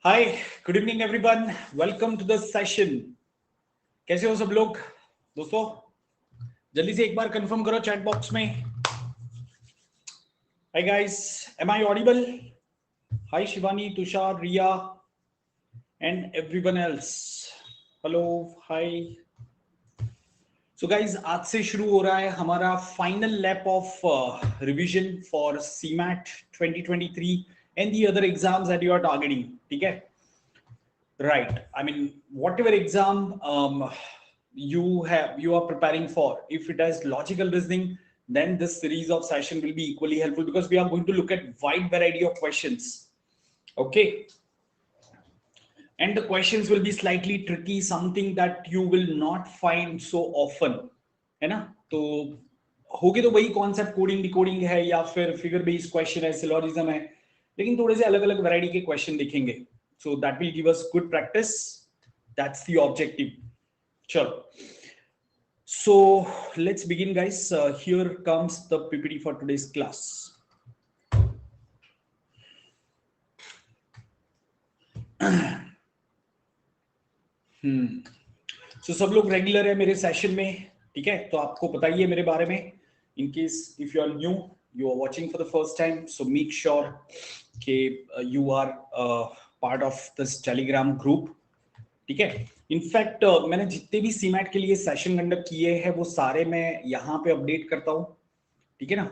Hi, good evening everyone, welcome to the session. कैसे हो सब लोग दोस्तों? जल्दी से एक बार कंफर्म करो चैट बॉक्स में। Hi guys, am I audible? Hi Shivani, Tushar, Riya and everyone else, hello, hi. So guys, आज से शुरू हो रहा है हमारा final lap of revision for CMAT 2023 and the other exams that you are targeting. ठीक है, right? I mean, whatever exam you are preparing for, if it has logical reasoning, then this series of session will be equally helpful because we are going to look at wide variety of questions. Okay, and the questions will be slightly tricky, something that you will not find so often, है ना? तो होगी तो वही concept, coding decoding है या फिर figure based question है, सिलोजिज्म है, लेकिन थोड़े से अलग अलग वैरायटी के क्वेश्चन दिखेंगे. So that will give us good practice. That's the objective. Sure. So let's begin, guys. Here comes the PPT for today's class. So सब लोग रेगुलर है मेरे सेशन में, ठीक है? तो आपको पता ही है मेरे बारे में. In case if you are new, you are watching for the first time, so make sure कि you are part of this Telegram group. ठीक है, इनफैक्ट मैंने जितने भी सीमैट के लिए सेशन कंडक्ट किए हैं वो सारे मैं यहाँ पे अपडेट करता हूँ, ठीक है ना?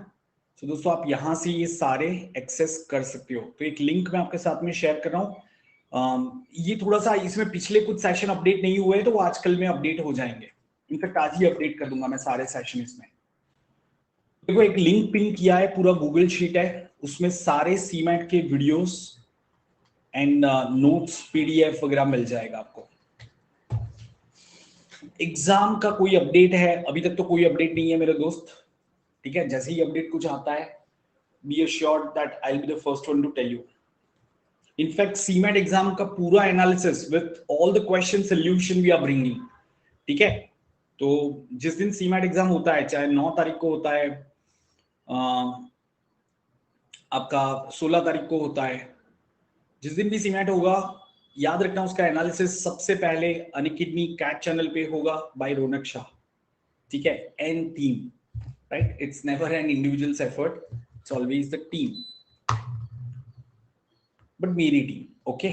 तो दोस्तों आप यहाँ से ये सारे एक्सेस कर सकते हो. तो एक लिंक मैं आपके साथ में शेयर कर रहा हूँ. ये थोड़ा सा इसमें पिछले कुछ सेशन अपडेट नहीं हुए तो वो आजकल में अपडेट हो जाएंगे. इनफैक्ट आज ही अपडेट कर दूंगा मैं सारे सेशन इसमें. देखो, एक लिंक पिन किया है, पूरा गूगल शीट है, उसमें सारे सीमैट के वीडियोस एंड नोट्स पीडीएफ वगैरह मिल जाएगा आपको. एग्जाम का कोई अपडेट है? अभी तक तो कोई अपडेट नहीं है मेरे दोस्त, ठीक है? जैसे ही अपडेट कुछ आता है, be assured that I will be the first one to tell you. In fact CMAT exam का पूरा analysis with all the question solution we are bringing, ठीक है? तो जिस दिन सीमैट एग्जाम होता है, चाहे 9 तारीख को होता है, आपका 16 तारीख को होता है, जिस दिन भी सीमैट होगा, याद रखना उसका एनालिसिस सबसे पहले अनअकैडमी कैट चैनल पे होगा बाय रौनक शाह, ठीक है? And team, right? It's never N individuals effort, it's always the team, but मेरी टीम. ओके.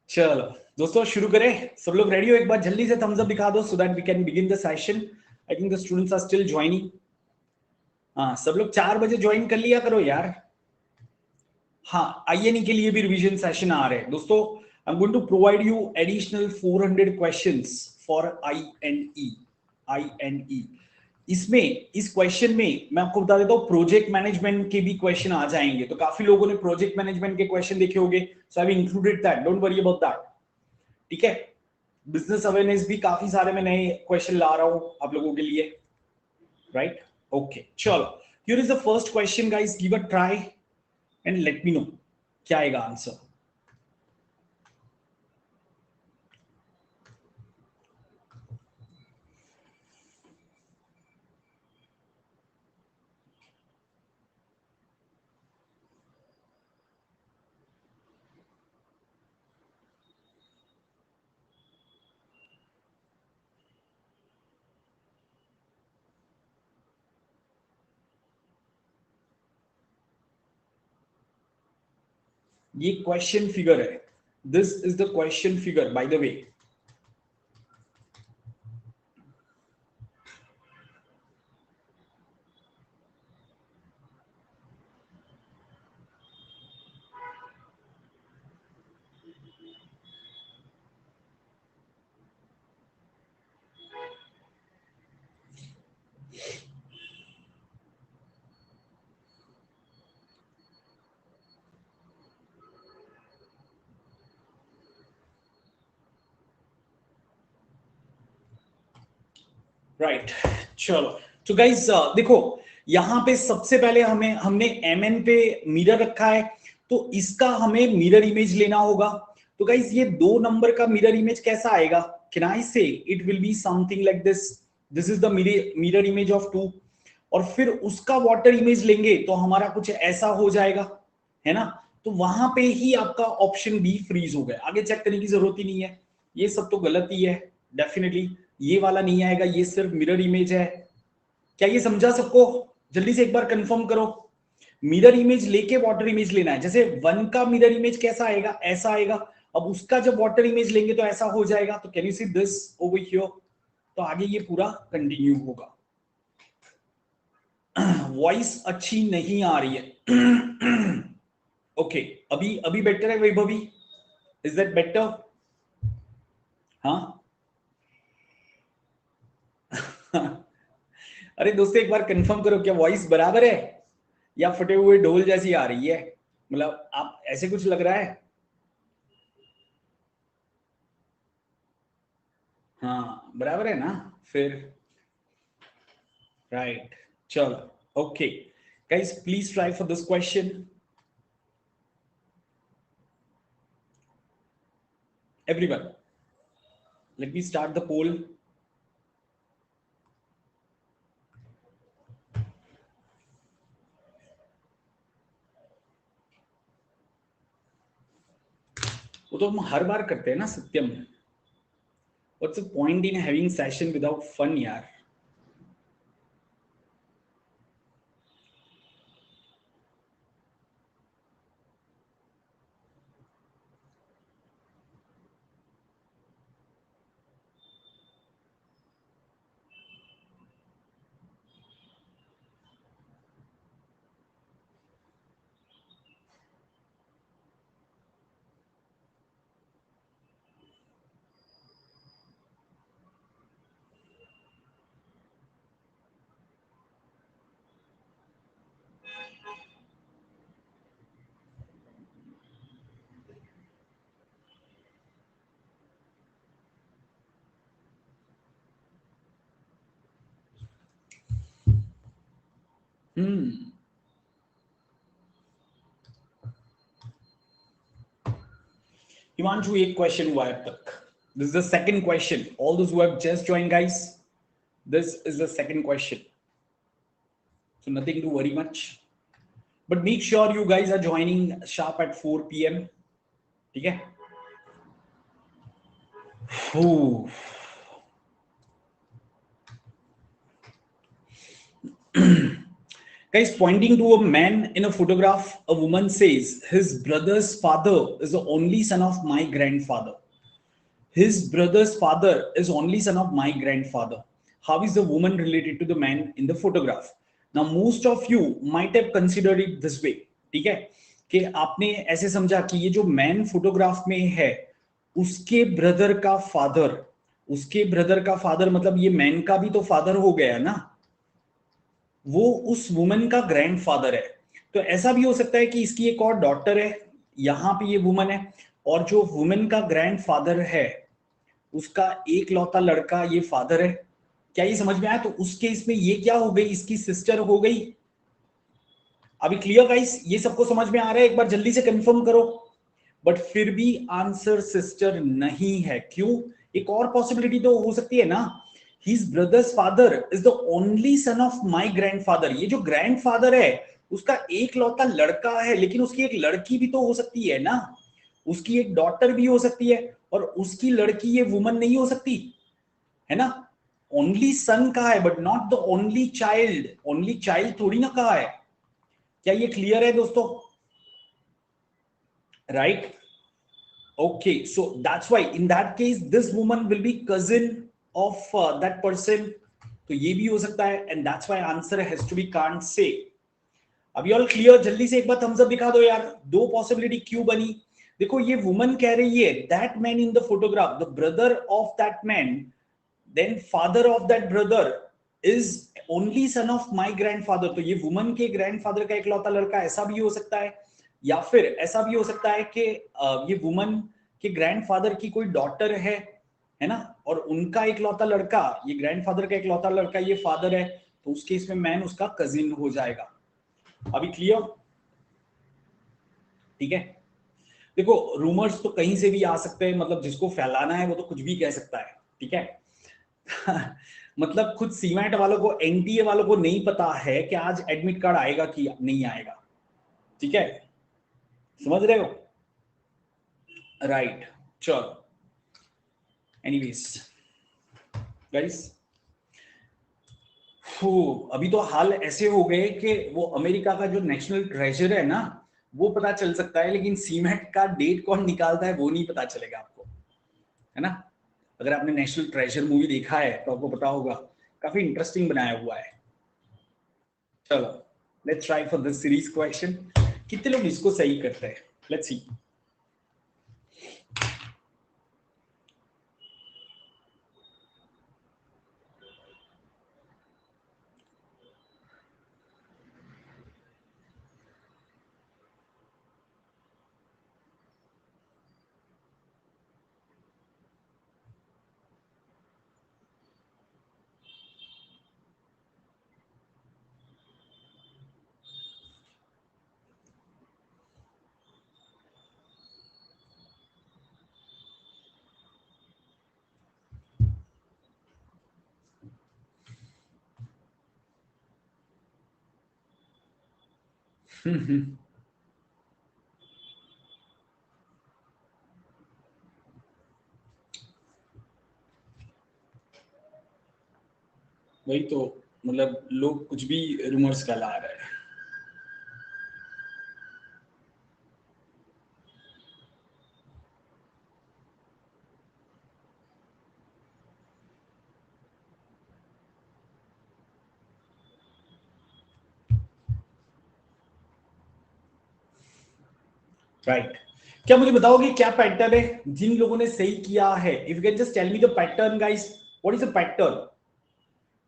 चलो दोस्तों शुरू करें. सब लोग रेडी हो? एक बार जल्दी से थम्स अप दिखा दो so that we can begin the session. I think the students are still joining. हाँ, सब लोग 4 बजे ज्वाइन कर लिया करो यार. हाँ, आईएनई के लिए भी रिवीजन सेशन आ रहे हैं दोस्तों. I am going to provide you additional 400 questions for INE. इसमें इस क्वेश्चन में मैं आपको बता देता हूँ, प्रोजेक्ट मैनेजमेंट के भी क्वेश्चन आ जाएंगे. तो काफी लोगों ने प्रोजेक्ट मैनेजमेंट के क्वेश्चन देखे होंगे, so I have included that, don't worry about that, ठीक है? बिजनेस अवेयरनेस भी काफी सारे मैं नए क्वेश्चन ला रहा हूं आप लोगों के लिए, राइट? ओके, चलो. Here is the first question guys, give a try and let me know क्या आएगा आंसर. ये क्वेश्चन फिगर है. This is the question figure by the way. Right, चलो. तो गाइस देखो, यहां पे सबसे पहले हमने एमएन पे मिरर रखा है, तो इसका हमें मिरर इमेज लेना होगा. तो गाइस ये 2 नंबर का मिरर इमेज कैसा आएगा? कैन आई से it will be something like this. This is the mirror image of 2, और फिर उसका वाटर इमेज लेंगे तो हमारा कुछ ऐसा हो जाएगा, है ना? तो वहां पे ही आपका ऑप्शन बी फ्रीज हो गया, आगे चेक करने की जरूरत ही नहीं है। ये सब तो गलत ही है डेफिनेटली, ये वाला नहीं आएगा, ये सिर्फ मिरर इमेज है। क्या ये समझा सबको? जल्दी से एक बार कंफर्म करो। मिरर इमेज लेके वाटर इमेज लेना है, जैसे वन का मिरर इमेज कैसा आएगा, ऐसा आएगा। अब उसका जब वाटर इमेज लेंगे तो ऐसा हो जाएगा। तो can you see this over here? तो आगे ये पूरा कंटिन्यू होगा। वॉइस अच्छी नहीं आ रही है। ओके अभी अभी बेटर है वैभवी? Is that better? हाँ। अरे दोस्तों एक बार कंफर्म करो, क्या वॉइस बराबर है या फटे हुए ढोल जैसी आ रही है? मतलब आप ऐसे कुछ लग रहा है? हाँ बराबर है ना फिर? राइट चलो okay guys please try for this question everyone. Let me start the poll. वो तो हम हर बार करते हैं ना Satyam. What's the point in having session without fun यार? हिमांशु एक क्वेश्चन हुआ है अब तक। This is the second question. All those who have just join guys, this is the second question, so nothing to worry much, but make sure you guys are joining sharp at 4 p.m. ठीक है? Ooh. Guys, pointing to a man in a photograph, a woman says, his brother's father is the only son of my grandfather. His brother's father is only son of my grandfather. How is the woman related to the man in the photograph? Now, most of you might have considered it this way. ठीक है कि आपने ऐसे समझा कि ये जो man photograph में है उसके ब्रदर का फादर, उसके ब्रदर का फादर मतलब ये मैन का भी तो फादर हो गया ना, वो उस वुमन का ग्रैंडफादर है। तो ऐसा भी हो सकता है कि इसकी एक और डॉटर है, यहां पे ये वुमन है, और जो वुमन का ग्रैंडफादर है उसका एक लौता लड़का ये फादर है। क्या ये समझ में आया? तो उस केस में ये क्या हो गई, इसकी सिस्टर हो गई। अभी क्लियर गाइस? ये सबको समझ में आ रहा है? एक बार जल्दी से कंफर्म करो। बट फिर भी आंसर सिस्टर नहीं है, क्यों? एक और पॉसिबिलिटी तो हो सकती है ना, his brother's father is the only son of my grandfather। ये जो ग्रैंडफादर है उसका एक लौता लड़का है, लेकिन उसकी एक लड़की भी तो हो सकती है ना, उसकी एक डॉटर भी हो सकती है, और उसकी लड़की ये वुमन नहीं हो सकती है ना। ओनली सन कहा है but not the only child, only child थोड़ी ना कहा है। क्या ये क्लियर है दोस्तों? Right okay, so that's why in that case this woman will be cousin of that person. तो ये भी हो सकता है, and that's why answer has to be can't say. अभी ऑल क्लियर? जल्दी से एक बार थम्स अप दिखा दो यार। दो पॉसिबिलिटी क्यों बनी? देखो ये वुमन कह रही है that man in the photograph, the brother of that man, then father of that brother is only son of my grandfather. तो ये वुमन के ग्रैंडफादर का इकलौता लड़का, ऐसा भी हो सकता है। या फिर ऐसा भी हो सकता है कि ये वुमन के ग्रैंडफादर की कोई डॉटर है ना, और उनका इकलौता लड़का, ये ग्रैंडफादर का इकलौता लड़का ये फादर है, तो उस केस में मैन उसका कजिन हो जाएगा। अभी क्लियर? ठीक है। देखो रूमर्स तो कहीं से भी आ सकते हैं, मतलब जिसको फैलाना है वो तो कुछ भी कह सकता है, ठीक है। मतलब खुद सीमेंट वालों को, एनटीए वालों को नहीं पता है कि आज एडमिट कार्ड आएगा कि नहीं आएगा, ठीक है। समझ रहे हो? राइट, चलो एनीवेज गाइस, अभी तो हाल ऐसे हो गए कि वो अमेरिका का जो नेशनल ट्रेजर है ना, वो पता चल सकता है, लेकिन सीमेंट का डेट कौन निकालता है वो नहीं पता चलेगा आपको, है ना? अगर आपने नेशनल ट्रेजर मूवी देखा है तो आपको पता होगा, काफी इंटरेस्टिंग बनाया हुआ है। चलो let's try for this series question. कितने लोग इसको सही करते हैं, लेट्स सी। वही तो, मतलब लोग कुछ भी रूमर्स फैला रहे हैं। राइट, क्या मुझे बताओगे क्या पैटर्न है जिन लोगों ने सही किया है? If you can just tell me the pattern guys, what is the pattern,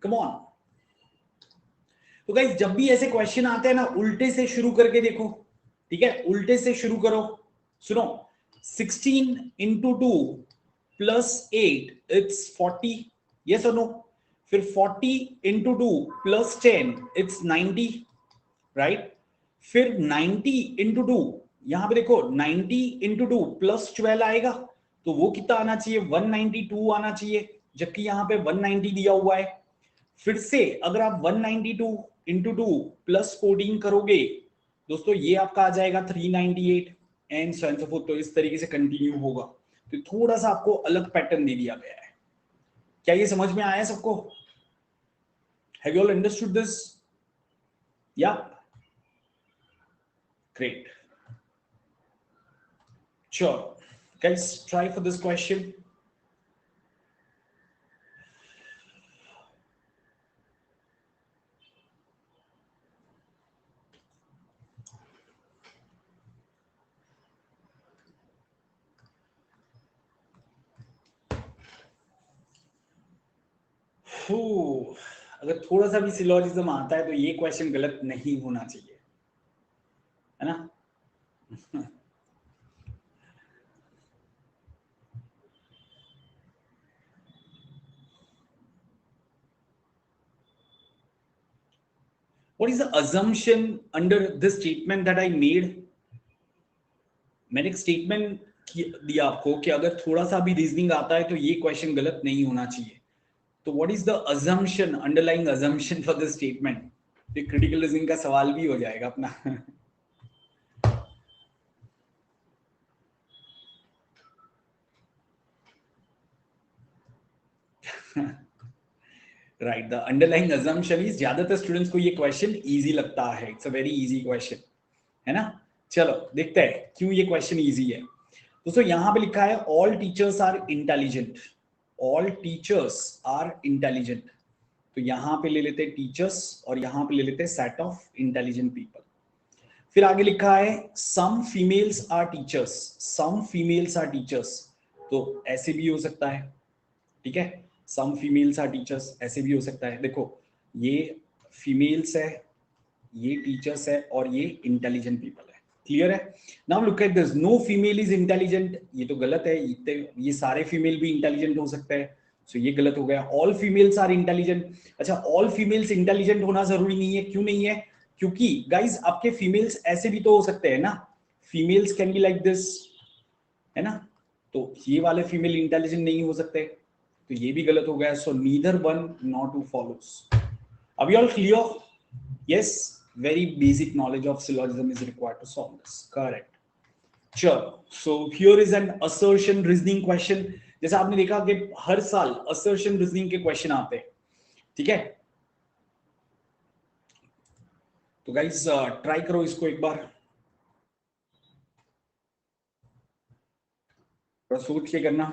come on. तो गाइस जब भी ऐसे क्वेश्चन आते हैं ना, उल्टे से शुरू करके देखो, ठीक है? उल्टे से शुरू करो। सुनो, 16 इंटू 2 प्लस 8 इट्स 40, यस और नो? फिर 40 इंटू 2 प्लस 10 इट्स 90, राइट? फिर 90 इंटू 2, यहां पे देखो 90 इंटू 2 प्लस 12 आएगा, तो वो कितना आना चाहिए? 192 आना चाहिए, जबकि यहां पे 190 दिया हुआ है। फिर से अगर आप 192 इंटू 2 प्लस 14 करोगे दोस्तों, ये आपका आ जाएगा 398 and so and so fourth. तो इस तरीके से कंटिन्यू होगा। तो थोड़ा सा आपको अलग पैटर्न दे दिया गया है। क्या ये समझ में आया सबको? Have you all understood this? या great, sure guys, try for this question. अगर थोड़ा सा भी सिलोजिज्म आता है तो ये क्वेश्चन गलत नहीं होना चाहिए, है ना? What is the assumption under this statement that I made? मैंने एक स्टेटमेंट दिया आपको कि अगर थोड़ा सा भी रीजनिंग आता है तो ये क्वेश्चन गलत नहीं होना चाहिए। तो what is the assumption, underlying assumption for this statement? ये क्रिटिकल रीजनिंग का सवाल भी हो जाएगा अपना। Right, the underlying assumption is, ज्यादातर स्टूडेंट्स को ये क्वेश्चन इजी लगता है, it's a very easy question, है ना? चलो देखते हैं क्यों ये क्वेश्चन इजी है। दोस्तों यहां पे लिखा है all teachers are intelligent, all teachers are intelligent. तो यहां पे ले लेते टीचर्स और यहां पे ले लेते सेट ऑफ इंटेलिजेंट पीपल। फिर आगे लिखा है some females are teachers, some females are teachers. तो ऐसे भी हो सकता है, ठीक है? सम फीमेल्स आर टीचर्स ऐसे भी हो सकता है। देखो ये फीमेल्स है, ये टीचर्स है और ये इंटेलिजेंट पीपल है। क्लियर है? Now look at this, no female is intelligent, ये तो गलत है। ये सारे फीमेल भी इंटेलिजेंट हो सकते हैं, सो ये गलत हो गया। ऑल फीमेल्स आर इंटेलिजेंट, अच्छा ऑल फीमेल्स इंटेलिजेंट होना जरूरी नहीं है। क्यों नहीं है? क्योंकि गाइज आपके फीमेल्स ऐसे भी तो हो सकते हैं ना, females can be like this, है ना? तो ये वाले फीमेल इंटेलिजेंट नहीं हो सकते, तो ये भी गलत हो गया। So neither one not two follows. Are we all clear? Yes, very basic knowledge of syllogism is required to solve this. Correct. चलो, so here is an assertion reasoning question. जैसा आपने देखा कि हर साल असर्शन रीजनिंग के question आते हैं, ठीक है। तो गाइस ट्राई करो इसको एक बार, थोड़ा सोच के करना।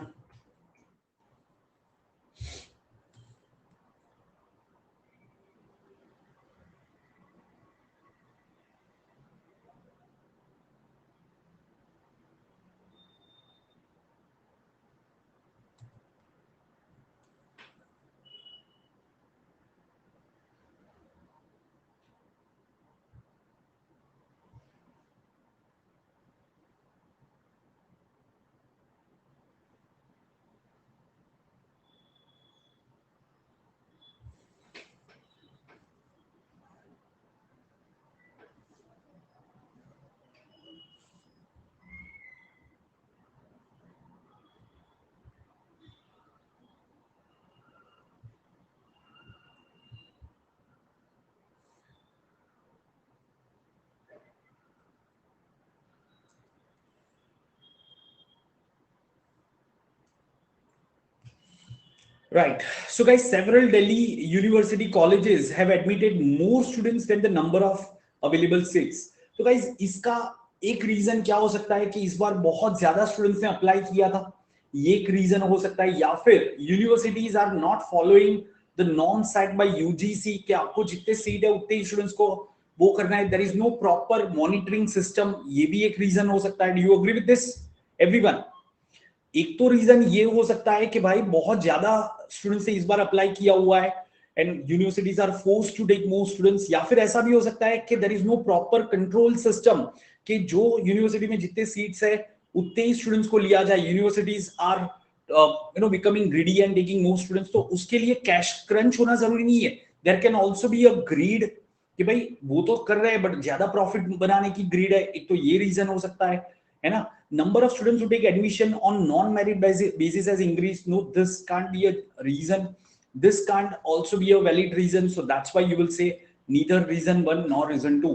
Right. So, guys, several Delhi university colleges have admitted more students than the number of available seats. तो guys, इसका एक रीजन क्या हो सकता है कि इस बार बहुत ज्यादा स्टूडेंट्स ने अप्लाई किया था, ये एक रीजन हो सकता है, या फिर universities are not following the norm set by UGC कि आपको जितने सीट है उतने ही स्टूडेंट्स को वो करना है, there is no proper monitoring system, ये भी एक रीजन हो सकता है। Do you agree with this everyone? एक तो रीजन ये हो सकता है कि भाई बहुत ज्यादा स्टूडेंट्स ने इस बार अप्लाई किया हुआ है and universities are forced to take more students, या फिर ऐसा भी हो सकता है कि there is no proper control system कि जो यूनिवर्सिटी में जितने सीट्स है उतने ही स्टूडेंट्स को लिया जाए। Universities are becoming greedy and taking more students, तो उसके लिए कैश क्रंच होना जरूरी नहीं है। There can also be a greed कि भाई वो तो कर रहे हैं बट ज्यादा प्रॉफिट बनाने की ग्रीड है, एक तो ये रीजन हो सकता है ना। Number of students who take admission on non-merit basis has increased. No, this can't be a reason. This can't also be a valid reason. So that's why you will say neither reason one nor reason two.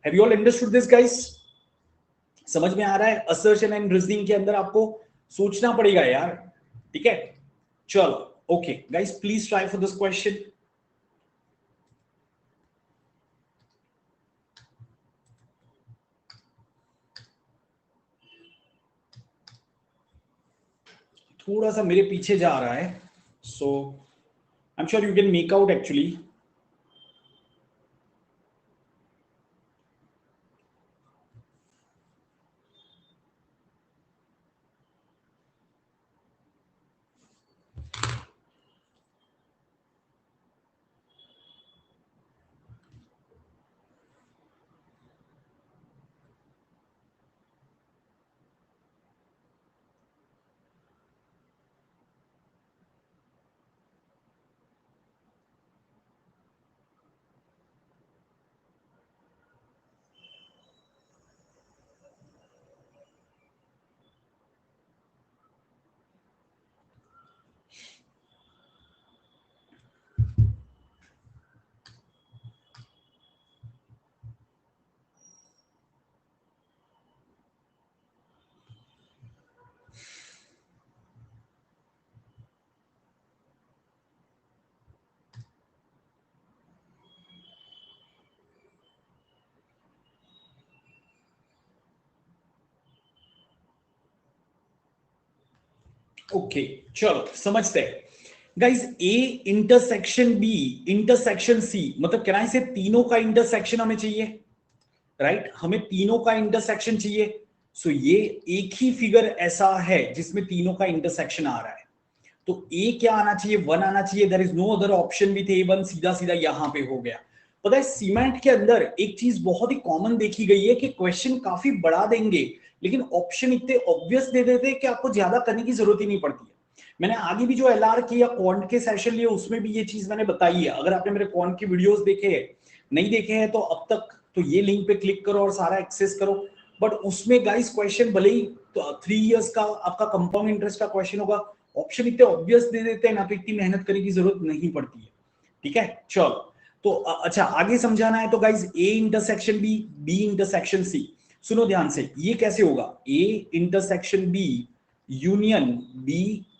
Have you all understood this, guys? समझ में आ रहा है? Assertion and reasoning के अंदर आपको सोचना पड़ेगा यार, ठीक है। चलो, okay, guys, please try for this question. थोड़ा सा मेरे पीछे जा रहा है, so I'm sure you can make out actually. Okay, चलो समझते हैं guys. A intersection B intersection C, मतलब क्या है, से तीनों का इंटरसेक्शन हमें चाहिए, राइट? हमें तीनों का इंटरसेक्शन चाहिए। सो ये एक ही फिगर ऐसा है जिसमें तीनों का इंटरसेक्शन आ रहा है, तो ए क्या आना चाहिए? 1 आना चाहिए। There is no other option with A1, सीधा सीधा यहां पे हो गया। पता है सीमेंट के अंदर एक चीज बहुत ही कॉमन देखी गई है कि क्वेश्चन काफी बड़ा देंगे लेकिन ऑप्शन इतने ऑब्वियस दे देते हैं कि आपको ज्यादा करने की जरूरत ही नहीं पड़ती है। मैंने आगे भी जो LR के या क्वांट के सेशन लिए उसमें भी ये चीज मैंने बताई है। अगर आपने मेरे क्वांट की वीडियोस देखे हैं, नहीं देखे हैं तो अब तक तो ये लिंक पे क्लिक करो और सारा एक्सेस करो। बट उसमें गाइस क्वेश्चन भले ही तो 3 इयर्स का आपका कंपाउंड इंटरेस्ट का क्वेश्चन होगा, ऑप्शन इतने ऑब्वियस दे देते हैं ना, तो इतनी मेहनत करने की जरूरत नहीं पड़ती है, ठीक है। चलो, तो अच्छा आगे समझाना है तो guys A intersection B, B intersection C. सुनो ध्यान से, ये कैसे होगा, A intersection B union B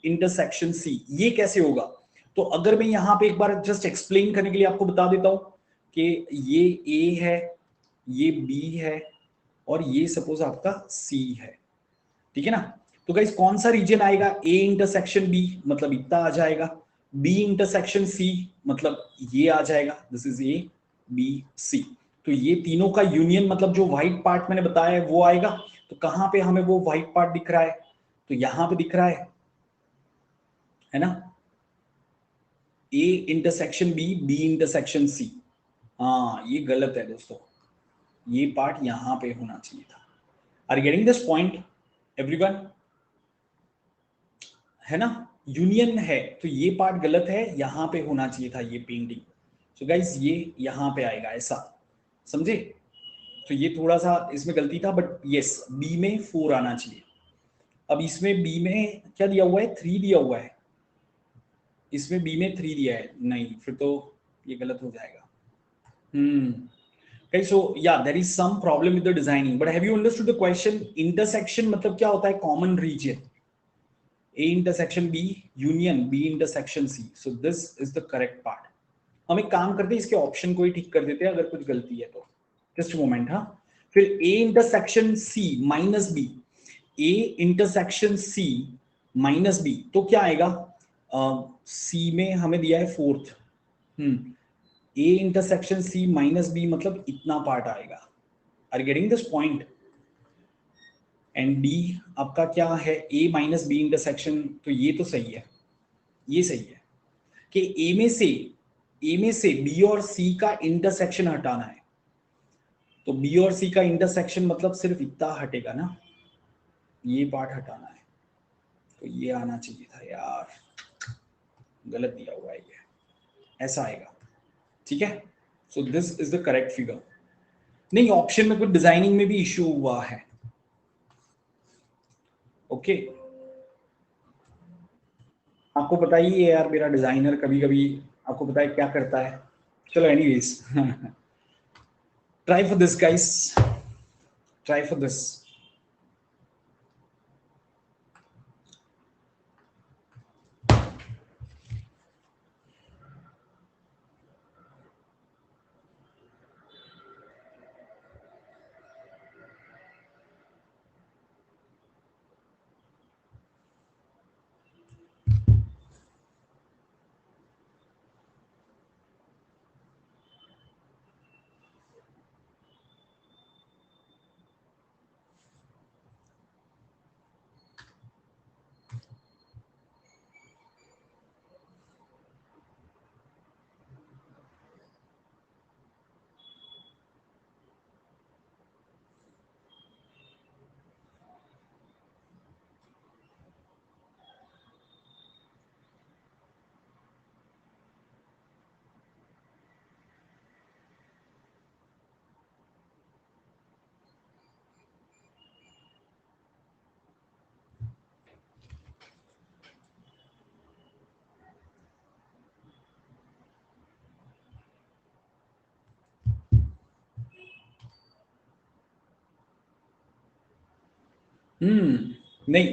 intersection C, ये कैसे होगा? तो अगर मैं यहां पे एक बार जस्ट एक्सप्लेन करने के लिए आपको बता देता हूं कि ये A है, ये B है, और ये सपोज आपका C है, ठीक है ना? तो गाइस कौन सा रीजन आएगा? A इंटरसेक्शन B मतलब इतना आ जाएगा, B इंटरसेक्शन C मतलब ये आ जाएगा, this is A B C। तो ये तीनों का यूनियन मतलब जो व्हाइट पार्ट मैंने बताया है वो आएगा। तो कहां पे हमें वो व्हाइट पार्ट दिख रहा है? तो यहां पे दिख रहा है ना? A intersection B, B intersection C। हाँ ये गलत है दोस्तों, ये पार्ट यहां पे होना चाहिए था। Are getting this point everyone? है ना? यूनियन है तो ये पार्ट गलत है, यहां पे होना चाहिए था ये पेंटिंग। सो गाइस ये यहां पे आएगा ऐसा, समझे? तो ये थोड़ा सा इसमें गलती था, बट यस बी में 4 आना चाहिए। अब इसमें बी में क्या दिया हुआ है? 3 दिया हुआ है, इसमें बी में 3 दिया है, नहीं फिर तो ये गलत हो जाएगा। Okay, so yeah, there is some problem with the designing, but have you understood the question? Intersection मतलब क्या होता है? Common region. A intersection B union B intersection C. So this is the correct part. हम एक काम करते हैं, इसके ऑप्शन को ही ठीक कर देते हैं अगर कुछ गलती है तो। Just moment. हाँ, फिर A intersection C minus B, A intersection C minus B, तो क्या आएगा? C में हमें दिया है 4th, A intersection C minus B मतलब इतना पार्ट आएगा। Are getting this point? And D आपका क्या है? A माइनस B इंटरसेक्शन, तो ये तो सही है, ये सही है कि A में से B और C का इंटरसेक्शन हटाना है। तो B और C का इंटरसेक्शन मतलब सिर्फ इतना हटेगा ना, ये पार्ट हटाना है। तो ये आना चाहिए था यार, गलत दिया हुआ है ये, ऐसा आएगा, ठीक है? So this is the correct figure. नहीं, ऑप्शन में कुछ डिजाइनिंग में भी इश्यू हुआ है। ओके, आपको बताइए यार, मेरा डिजाइनर कभी कभी आपको पता है क्या करता है। चलो anyways, try for this guys, try for this. नहीं,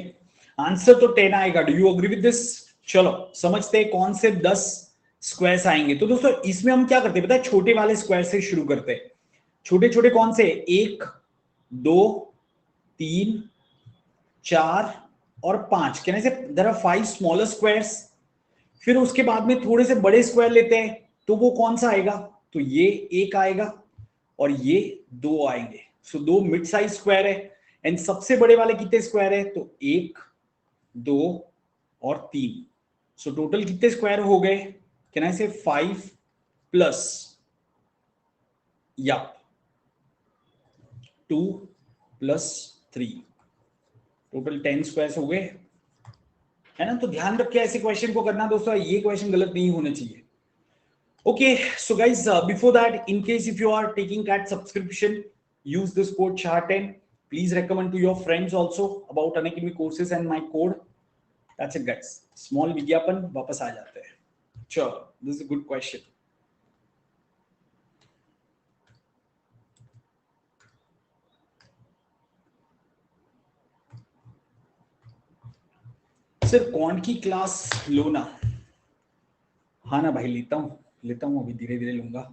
आंसर तो 10 आएगा। Do you agree with this? चलो समझते हैं कौन से 10 स्क्वायर्स आएंगे। तो दोस्तों इसमें हम क्या करते हैं पता है? छोटे वाले स्क्वायर से शुरू करते हैं। छोटे छोटे कौन से? 1 2 3 4 और 5, कहने से देयर आर 5 स्मॉलर स्क्वायर्स। फिर उसके बाद में थोड़े से बड़े स्क्वायर लेते हैं, तो वो कौन सा आएगा? तो ये एक आएगा और ये 2 आएंगे। सो 2 मिड साइज स्क्वायर है। एंड सबसे बड़े वाले कितने स्क्वायर है? तो 1 2 और 3। सो टोटल कितने स्क्वायर हो गए? कैन आई से 5 प्लस या 2 प्लस 3, टोटल 10 स्क्वायर हो गए, है ना? तो ध्यान रख के ऐसे क्वेश्चन को करना दोस्तों, ये क्वेश्चन गलत नहीं होने चाहिए। Okay, so guys, before that, in case if you are taking CAT subscription, use this code SHAR10. Please recommend to your friends also about Unacademy courses and my code. That's it, guys. Small विज्ञापन, वापस आ जाते हैं। Sure, this is a good question. Sir कौन की class लो ना? हाँ ना भाई, लेता हूँ, अभी धीरे धीरे लूंगा।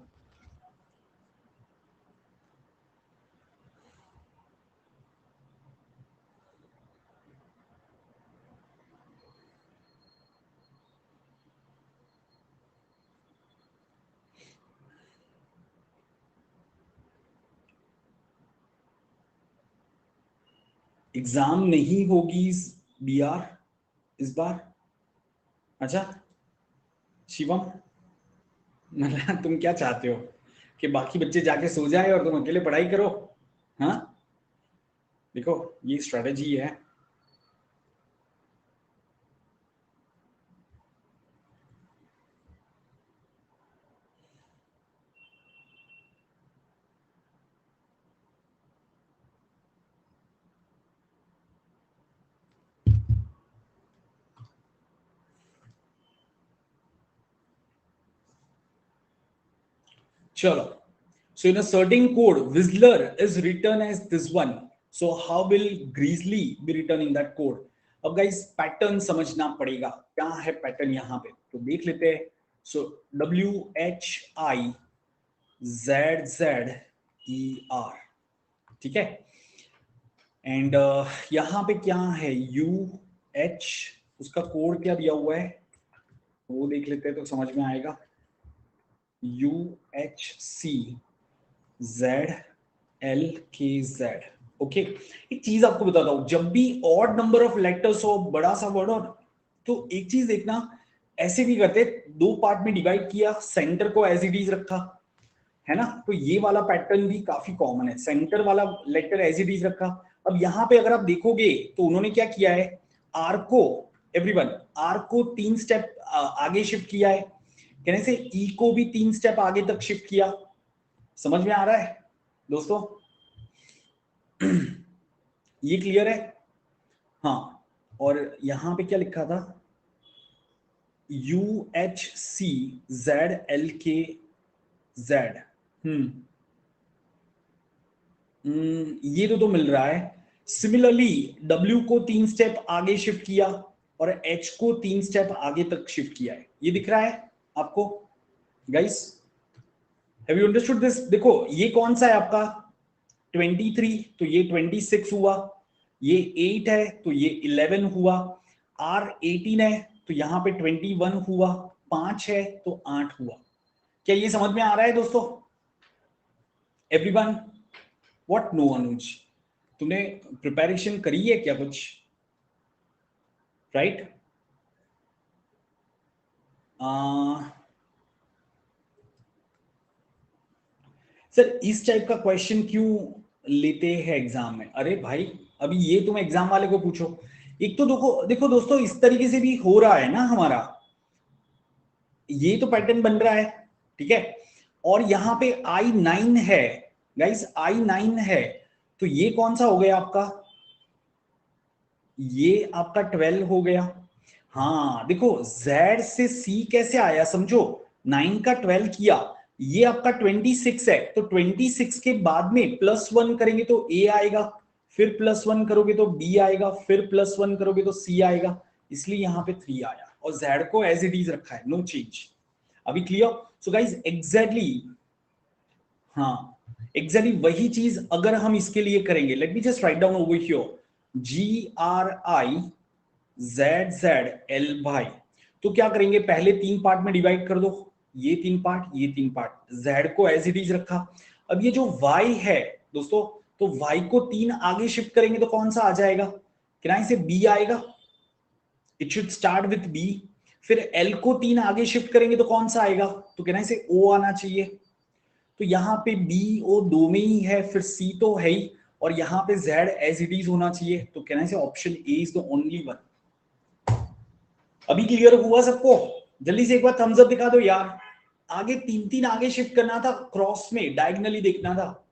एग्जाम नहीं होगी बीआर इस बार? अच्छा शिवम, मतलब तुम क्या चाहते हो कि बाकी बच्चे जाके सो जाए और तुम अकेले पढ़ाई करो? हाँ, देखो ये स्ट्रेटेजी है। चलो, so in a certain code whistler is written as this one, so how will grizzly be written in that code? अब गाइस पैटर्न समझना पड़ेगा, क्या है पैटर्न यहाँ पे तो देख लेते हैं। सो WHIZZER, ठीक है। एंड यहाँ पे क्या है UH, उसका कोड क्या दिया हुआ है वो देख लेते हैं तो समझ में आएगा। UHCZLKZ। ओके, एक चीज आपको बताता हूं, जब भी ऑड नंबर ऑफ लेटर्स हो, बड़ा सा वर्ड हो, तो एक चीज देखना, ऐसे भी करते, दो पार्ट में डिवाइड किया, सेंटर को एज इट इज रखा, है ना, तो ये वाला पैटर्न भी काफी कॉमन है, सेंटर वाला लेटर एज इट इज रखा। अब यहाँ पे अगर आप देखोगे तो उन्होंने क्या किया है, आर को, एवरीवन, आर को 3 स्टेप आगे शिफ्ट किया है, कहने से ई को भी 3 स्टेप आगे तक शिफ्ट किया। समझ में आ रहा है दोस्तों? ये क्लियर है? हाँ, और यहां पे क्या लिखा था, UHCZLKZ। ये तो मिल रहा है। सिमिलरली W को 3 स्टेप आगे शिफ्ट किया और H को 3 स्टेप आगे तक शिफ्ट किया है, ये दिख रहा है आपको guys? Have you understood this? देखो ये कौन सा है आपका 23, तो ये 26 हुआ, ये 8 है तो ये 11 हुआ, R18 है तो यहाँ पे 21 हुआ, 5 है तो 8 हुआ। क्या ये समझ में आ रहा है दोस्तों? Everyone, what? नो अनुज, तुमने प्रिपरेशन करी है क्या कुछ? राइट? सर इस टाइप का क्वेश्चन क्यों लेते हैं एग्जाम में? अरे भाई, अभी ये तुम एग्जाम वाले को पूछो। एक तो देखो देखो दोस्तों, इस तरीके से भी हो रहा है ना हमारा, ये तो पैटर्न बन रहा है, ठीक है। और यहां पे I9 है गाइस, I9 है, तो ये कौन सा हो गया आपका, ये आपका 12 हो गया। हाँ देखो, Z से C कैसे आया समझो, 9 का 12 किया, ये आपका 26 है, तो 26 के बाद में +1 करेंगे तो A आएगा, फिर +1 करोगे तो B आएगा, फिर +1 करोगे तो C आएगा, इसलिए यहां पे 3 आया, और Z को एज इट इज रखा है, नो चेंज। अभी क्लियर? सो गाइस एग्जैक्टली, हाँ एग्जैक्टली वही चीज अगर हम इसके लिए करेंगे, let me just write down over here, GRIZZL, तो क्या करेंगे, पहले 3 पार्ट में डिवाइड कर दो, ये 3 पार्ट, ये 3 पार्ट, Z को एज इट इज रखा। अब ये जो Y है दोस्तों, तो Y को 3 आगे शिफ्ट करेंगे तो कौन सा आ जाएगा, किराए से B आएगा, it should start with B। फिर L को 3 आगे शिफ्ट करेंगे तो कौन सा आएगा, तो किराए से O आना चाहिए। तो यहाँ पे B O दो में ही है, फिर C तो है ही, और यहाँ पे Z एज इट इज होना चाहिए, तो कहना से option A is the only one. अभी क्लियर हुआ सबको? जल्दी से एक बार थम्स अप दिखा दो यार। आगे 3 आगे शिफ्ट करना था, क्रॉस में डायगनली देखना था।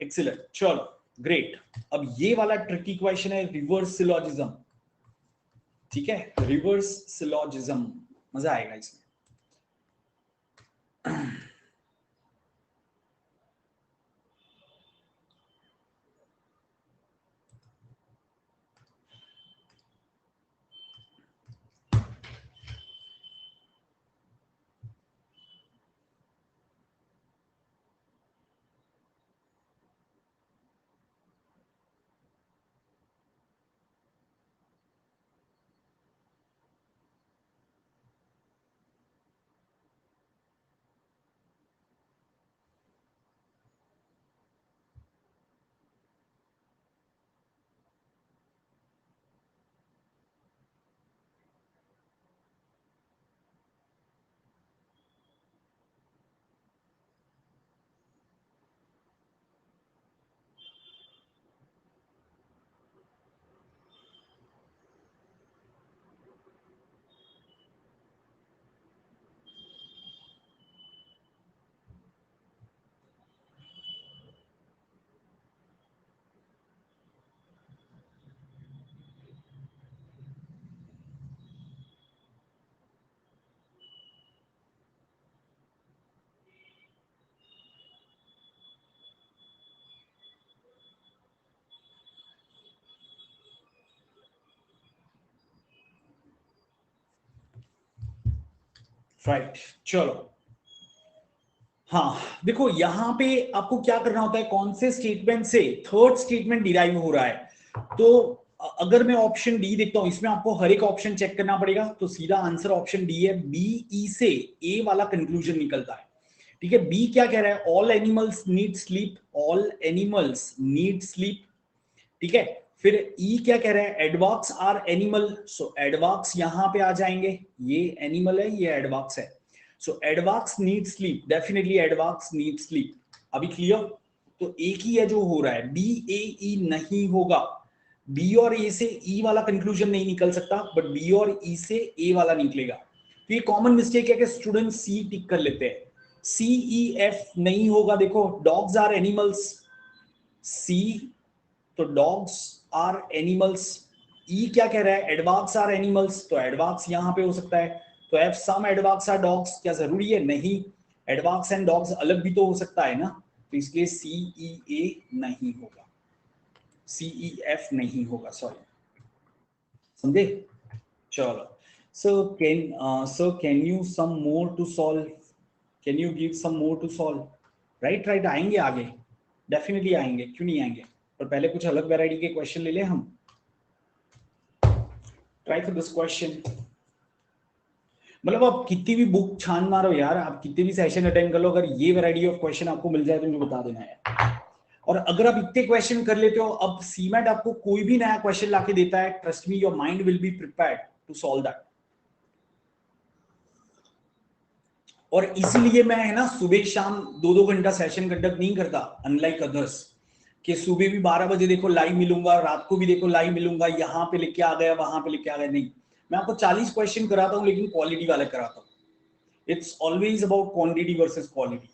एक्सीलेंट, चलो ग्रेट। अब ये वाला ट्रिकी क्वेश्चन है, रिवर्स सिलोजिज्म, ठीक है, रिवर्स सिलोजिज्म, मजा आएगा इसमें। राइट, चलो। हाँ, देखो यहाँ पे आपको क्या करना होता है, कौन से स्टेटमेंट से थर्ड स्टेटमेंट डिराइव हो रहा है। तो अगर मैं ऑप्शन डी देखता हूं, इसमें आपको हर एक ऑप्शन चेक करना पड़ेगा, तो सीधा आंसर ऑप्शन डी है। बी ई से ए वाला कंक्लूजन निकलता है। ठीक है, बी क्या कह रहा है, all animals need sleep, all animals need sleep. ठीक है, फिर ई क्या कह रहा है, एडवाक्स आर एनिमल, सो एडवाक्स यहां पे आ जाएंगे, ये एनिमल है, ये एडवाक्स है। So aardvarks need sleep, definitely aardvarks need sleep. अभी क्लियर? तो एक ही है जो हो रहा है, बी ए ई नहीं होगा। बी और ए से ई वाला कंक्लूजन नहीं निकल सकता, बट बी और ई से ए वाला निकलेगा। तो ये कॉमन मिस्टेक है कि स्टूडेंट सी टिक कर लेते हैं, सी ई एफ नहीं होगा। देखो, डॉग्स आर एनिमल्स, सी, तो डॉग्स आर एनिमल्स। ई क्या कह रहा है, एडवाक्स आर एनिमल्स, तो एडवाक्स यहां पे हो सकता है। तो एफ सम एडवाक्स आर डॉग्स, क्या जरूरी है? नहीं, एडवाक्स एंड डॉग्स अलग भी तो हो सकता है ना। तो इसलिए सी ई ए नहीं होगा, सी ई एफ नहीं होगा, सॉरी, समझे? चलो, so can you some more to solve, can you give some more to solve? Right right, आएंगे आगे, डेफिनेटली आएंगे, क्यों नहीं आएंगे। पर पहले कुछ अलग वैरायटी के क्वेश्चन ले लें हम। Try for this question. मतलब आप कितनी भी बुक छान मारो यार, आप कितने भी सेशन अटेंड कर लो, अगर ये वैरायटी ऑफ क्वेश्चन आपको मिल जाए तो मुझे बता देना है। और अगर आप इतने क्वेश्चन कर लेते हो, अब सीमेट आपको कोई भी नया क्वेश्चन लाके देता है, trust me your mind will be prepared to solve that. और इसीलिए मैं, है ना, सुबह शाम 2-2 घंटा सेशन कंडक्ट नहीं करता, अनलाइक अदर्स, कि सुबह भी 12 बजे देखो लाइव मिलूंगा, रात को भी देखो लाइव मिलूंगा, यहाँ पे लिख के आ गया, वहां पे लिख के आ गया। नहीं, मैं आपको 40 क्वेश्चन कराता हूँ, लेकिन क्वालिटी वाले कराता हूँ। It's always about quantity versus quality.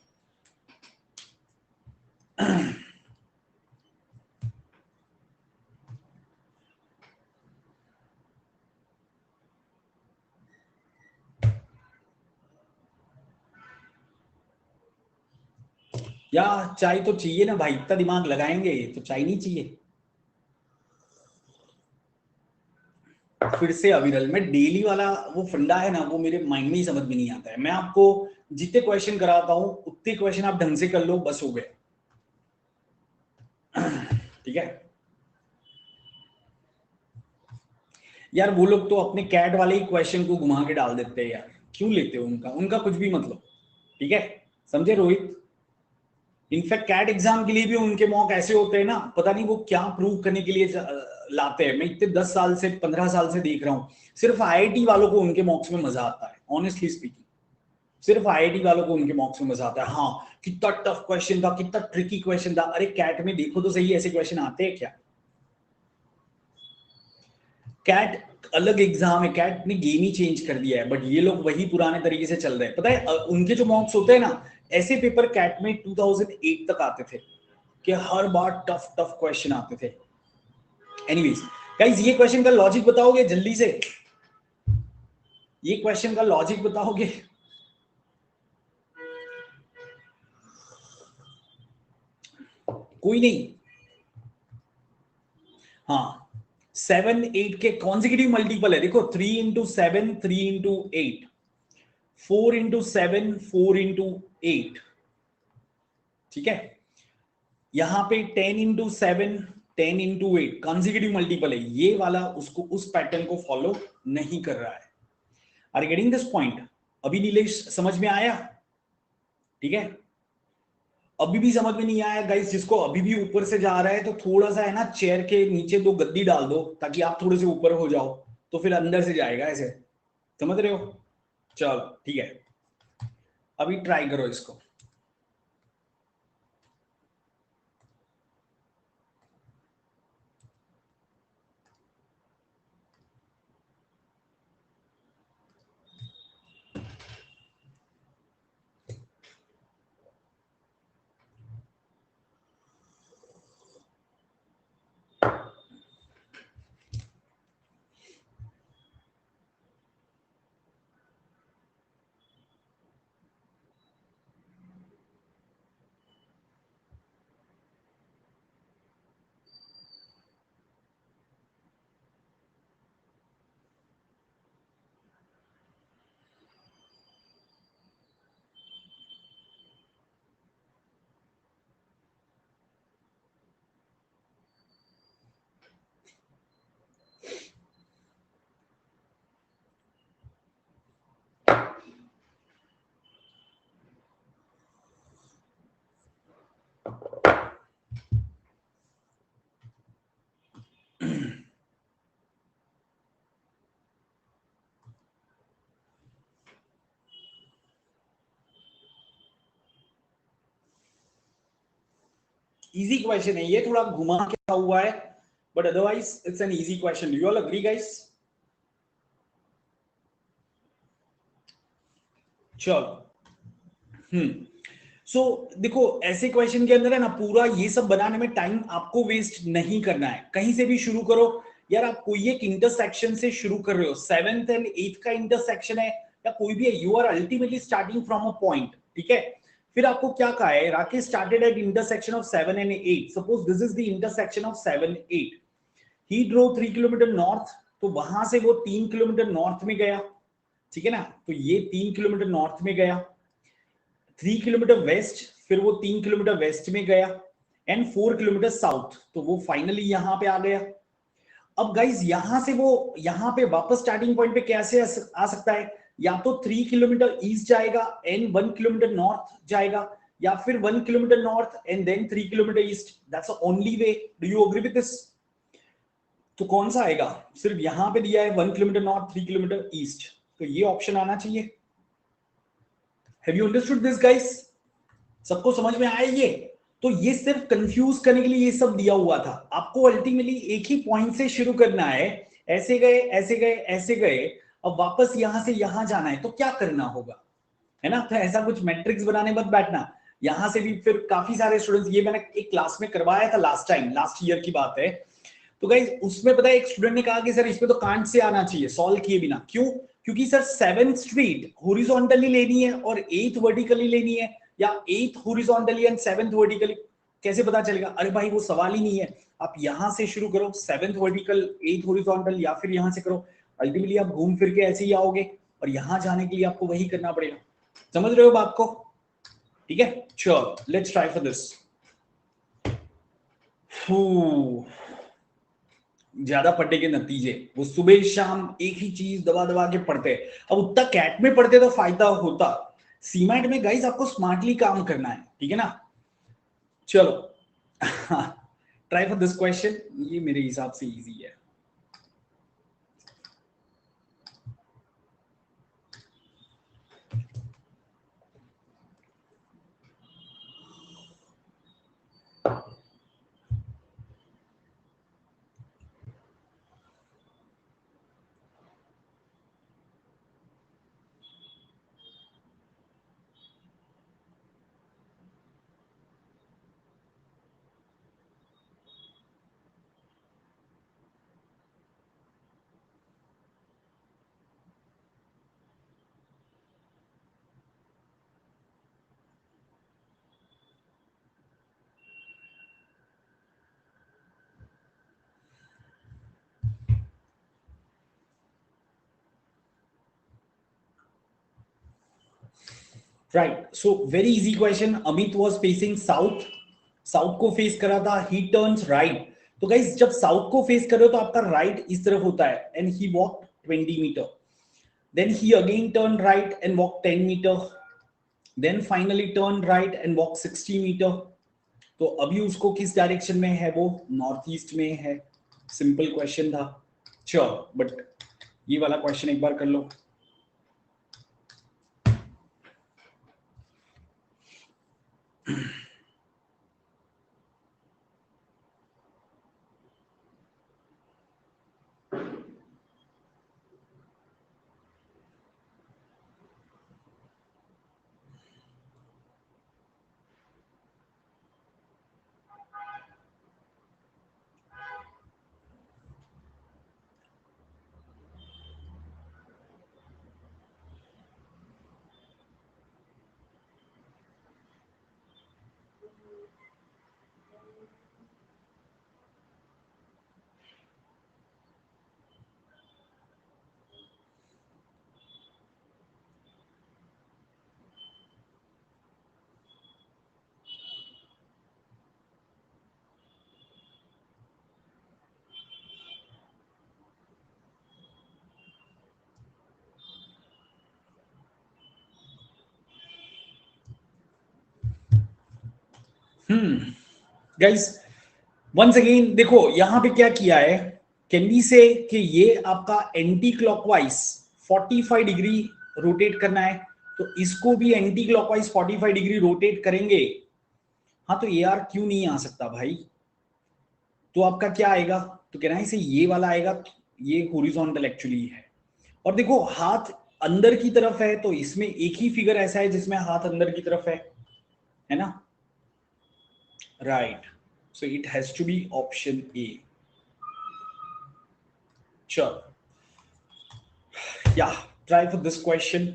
या चाय तो चाहिए ना भाई, इतना दिमाग लगाएंगे तो चाय नहीं चाहिए? फिर से अविरल, मैं डेली वाला वो फंडा है ना, वो मेरे माइंड में ही समझ में नहीं आता है। मैं आपको जितने क्वेश्चन कराता हूं, उतने क्वेश्चन आप ढंग से कर लो, बस हो गए। ठीक है यार, वो लोग तो अपने कैट वाले ही क्वेश्चन को घुमा के डाल देते हैं यार, क्यों लेते हो उनका, उनका कुछ भी मतलब। ठीक है, समझे रोहित? इनफैक्ट कैट एग्जाम के लिए भी उनके मॉक ऐसे होते हैं ना, पता नहीं वो क्या प्रूव करने के लिए लाते हैं। मैं इतने 10 साल से 15 साल से देख रहा हूँ, सिर्फ आईआईटी वालों को उनके मॉक्स में मजा आता है, ऑनेस्टली स्पीकिंग। सिर्फ आईआईटी वालों को उनके मॉक्स में मजा आता है। हाँ, कितना टफ क्वेश्चन था, कितना ट्रिकी क्वेश्चन था। अरे कैट में देखो तो सही, ऐसे क्वेश्चन आते हैं क्या? कैट अलग एग्जाम है, कैट ने गेम ही चेंज कर दिया है, बट ये लोग वही पुराने तरीके से चल रहे हैं। पता है उनके जो मॉक्स होते हैं ना, ऐसे पेपर कैट में 2008 तक आते थे, कि हर बार टफ टफ क्वेश्चन आते थे। एनीवेज गाइस, ये क्वेश्चन का लॉजिक बताओगे जल्दी से? ये क्वेश्चन का लॉजिक बताओगे? कोई नहीं। हाँ, 7 8 के कॉन्जिक्यूटिव मल्टीपल है, देखो 3 into 7 3 into 8, 4 into 7 4 into 8। ठीक है, यहां पे 10 into 7 10 into 8 कॉन्जिक्यूटिव मल्टीपल है, ये वाला उसको उस पैटर्न को फॉलो नहीं कर रहा है। Are you getting this point? अभी नीलेश समझ में आया? ठीक है, अभी भी समझ में नहीं आया गाइस, जिसको अभी भी ऊपर से जा रहा है, तो थोड़ा सा, है ना, चेयर के नीचे 2 गद्दी डाल दो, ताकि आप थोड़े से ऊपर हो जाओ, तो फिर अंदर से जाएगा ऐसे। समझ रहे हो? चलो ठीक है, अभी ट्राई करो इसको। इजी क्वेश्चन है ये, थोड़ा घुमा के हुआ है, but otherwise it's an easy question. Do you all agree guys? चलो. सो देखो, ऐसे क्वेश्चन के अंदर है ना, पूरा ये सब बनाने में टाइम आपको वेस्ट नहीं करना है. कहीं से भी शुरू करो यार. आप कोई एक इंटरसेक्शन से शुरू कर रहे हो, 7th एंड 8th का इंटरसेक्शन है या कोई भी है, you are ultimately starting from a point. ठीक है. फिर आपको क्या कहा है, Rakesh started at intersection of 7 and 8. Suppose this is the intersection of 7, 8. He drew 3 kilometer north. तो वहां से वो 3 किलोमीटर नॉर्थ में गया. ठीक है ना. तो ये 3 किलोमीटर नॉर्थ में गया. 3 किलोमीटर वेस्ट, फिर वो 3 किलोमीटर वेस्ट में गया. एंड 4 किलोमीटर साउथ, तो वो फाइनली यहां पे आ गया. अब गाइज यहां से वो यहां पे वापस स्टार्टिंग पॉइंट पे कैसे आ सकता है? या तो 3 किलोमीटर ईस्ट जाएगा एंड 1 किलोमीटर नॉर्थ जाएगा, या फिर 1 kilometer north and then 3 kilometer east. That's the only way. Do you agree with this? तो कौन सा आएगा? सिर्फ यहां पे दिया है 1 किलोमीटर नॉर्थ 3 किलोमीटर ईस्ट, तो ये ऑप्शन आना चाहिए. Have you understood this guys? सबको समझ में आया ये? तो ये सिर्फ कंफ्यूज करने के लिए ये सब दिया हुआ था. आपको अल्टीमेटली एक ही पॉइंट से शुरू करना है. ऐसे गए, ऐसे गए, ऐसे गए, अब वापस यहां से यहां जाना है, तो क्या करना होगा, है ना? तो ऐसा कुछ मैट्रिक्स बनाने मत बैठना. यहां से भी फिर काफी सारे स्टूडेंट्स, ये मैंने एक क्लास में करवाया था लास्ट टाइम, लास्ट ईयर की बात है. तो गाइस उसमें पता है एक स्टूडेंट ने कहा कि सर इसमें तो कांट से आना चाहिए सॉल्व किए बिना. क्यों? क्योंकि सर 7th स्ट्रीट हॉरिजॉन्टली लेनी है और 8th वर्टिकली लेनी है, या 8th horizontally and 7th vertically. कैसे पता चलेगा? अरे भाई वो सवाल ही नहीं है. आप यहां से शुरू करो, 7th वर्टिकल 8th हॉरिजॉन्टल, या फिर यहां से करो. अल्टीमेटली आप घूम फिर के ऐसे ही आओगे, और यहां जाने के लिए आपको वही करना पड़ेगा. समझ रहे हो बात को? ठीक है. चलो लेट्स ट्राई फॉर दिस. ज्यादा पढ़ने के नतीजे, वो सुबह शाम एक ही चीज दबा दबा के पढ़ते. अब उतना कैट में पढ़ते तो फायदा होता. सीमेंट में गाइस आपको स्मार्टली काम करना है. ठीक है ना. चलो ट्राई फॉर दिस क्वेश्चन. ये मेरे हिसाब से इजी है. Right. So very easy question. Amit was facing south. South को फेस करा था. ही टर्न्स राइट. तो गाइस जब साउथ को फेस कर रहे हो तो आपका राइट इस तरफ होता है. And he walk 20 meter. Then he again turn right and walk 10 meter. Then finally turn right and walk 60 meter. तो अभी उसको किस डायरेक्शन में है? वो नॉर्थ ईस्ट में है. सिंपल क्वेश्चन था. चलो बट ये वाला क्वेश्चन एक बार कर लो. गाइस वंस अगेन देखो यहां पे क्या किया है. कैन वी से कि ये आपका एंटी क्लॉकवाइज 45 डिग्री रोटेट करना है, तो इसको भी एंटी क्लॉकवाइज 45 डिग्री रोटेट करेंगे. हाँ तो AR क्यों नहीं आ सकता भाई? तो आपका क्या आएगा? तो कहना है इसे ये वाला आएगा, ये हॉरिजॉन्टल एक्चुअली है। और देखो हाथ अंदर की तरफ है, तो इसमें एक ही फिगर ऐसा है जिसमें हाथ अंदर की तरफ है ना? Right, so it has to be option A. चलो या ट्राई फॉर दिस क्वेश्चन।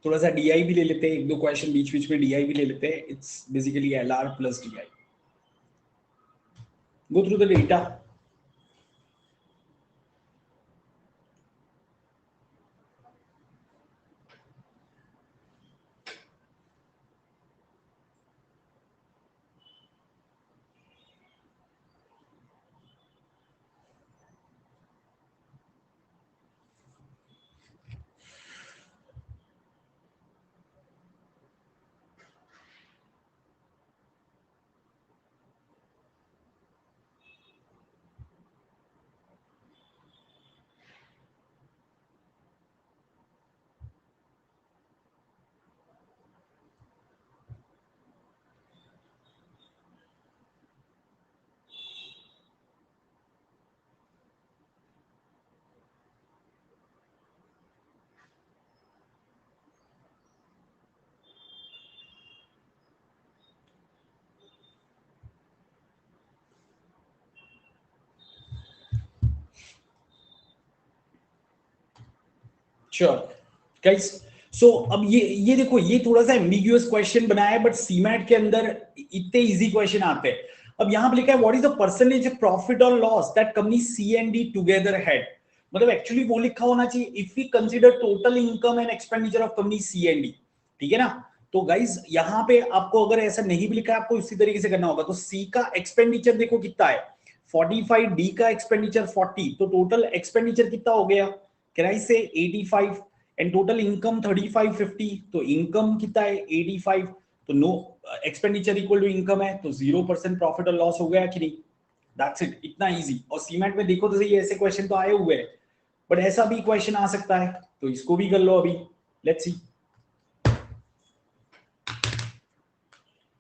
थोड़ा सा DI भी ले लेते हैं, एक दो क्वेश्चन बीच बीच में DI भी ले लेते हैं। It's basically LR plus DI। Go through the data. Sure guys. So अब ये देखो, ये थोड़ा सा एम्बिग्यूअस क्वेश्चन बनाया है, बट सीमैट के अंदर इतने इजी क्वेश्चन आते हैं। अब यहां पे लिखा है what is the percentage of profit और loss that company C and D together had. मतलब एक्चुअली वो लिखा होना चाहिए if we consider total income and expenditure of company C and D. ठीक है ना? तो गाइस यहाँ पे आपको अगर ऐसा नहीं भी लिखा है, आपको इसी तरीके से करना होगा। तो सी का एक्सपेंडिचर देखो कितना है 45, डी का एक्सपेंडिचर 40, तो टोटल एक्सपेंडिचर कितना हो गया? कैन आई से 85 एंड टोटल इनकम 35 50। तो इनकम कितना है 85, तो no expenditure equal to income है, तो 0% प्रॉफिट और लॉस हो गया कि नहीं? दैट्स इट, इतना इजी। और सीमेंट में देखो तो सही ऐसे क्वेश्चन तो आए हुए हैं, बट ऐसा भी क्वेश्चन आ सकता है, तो इसको भी कर लो अभी। लेट्स सी,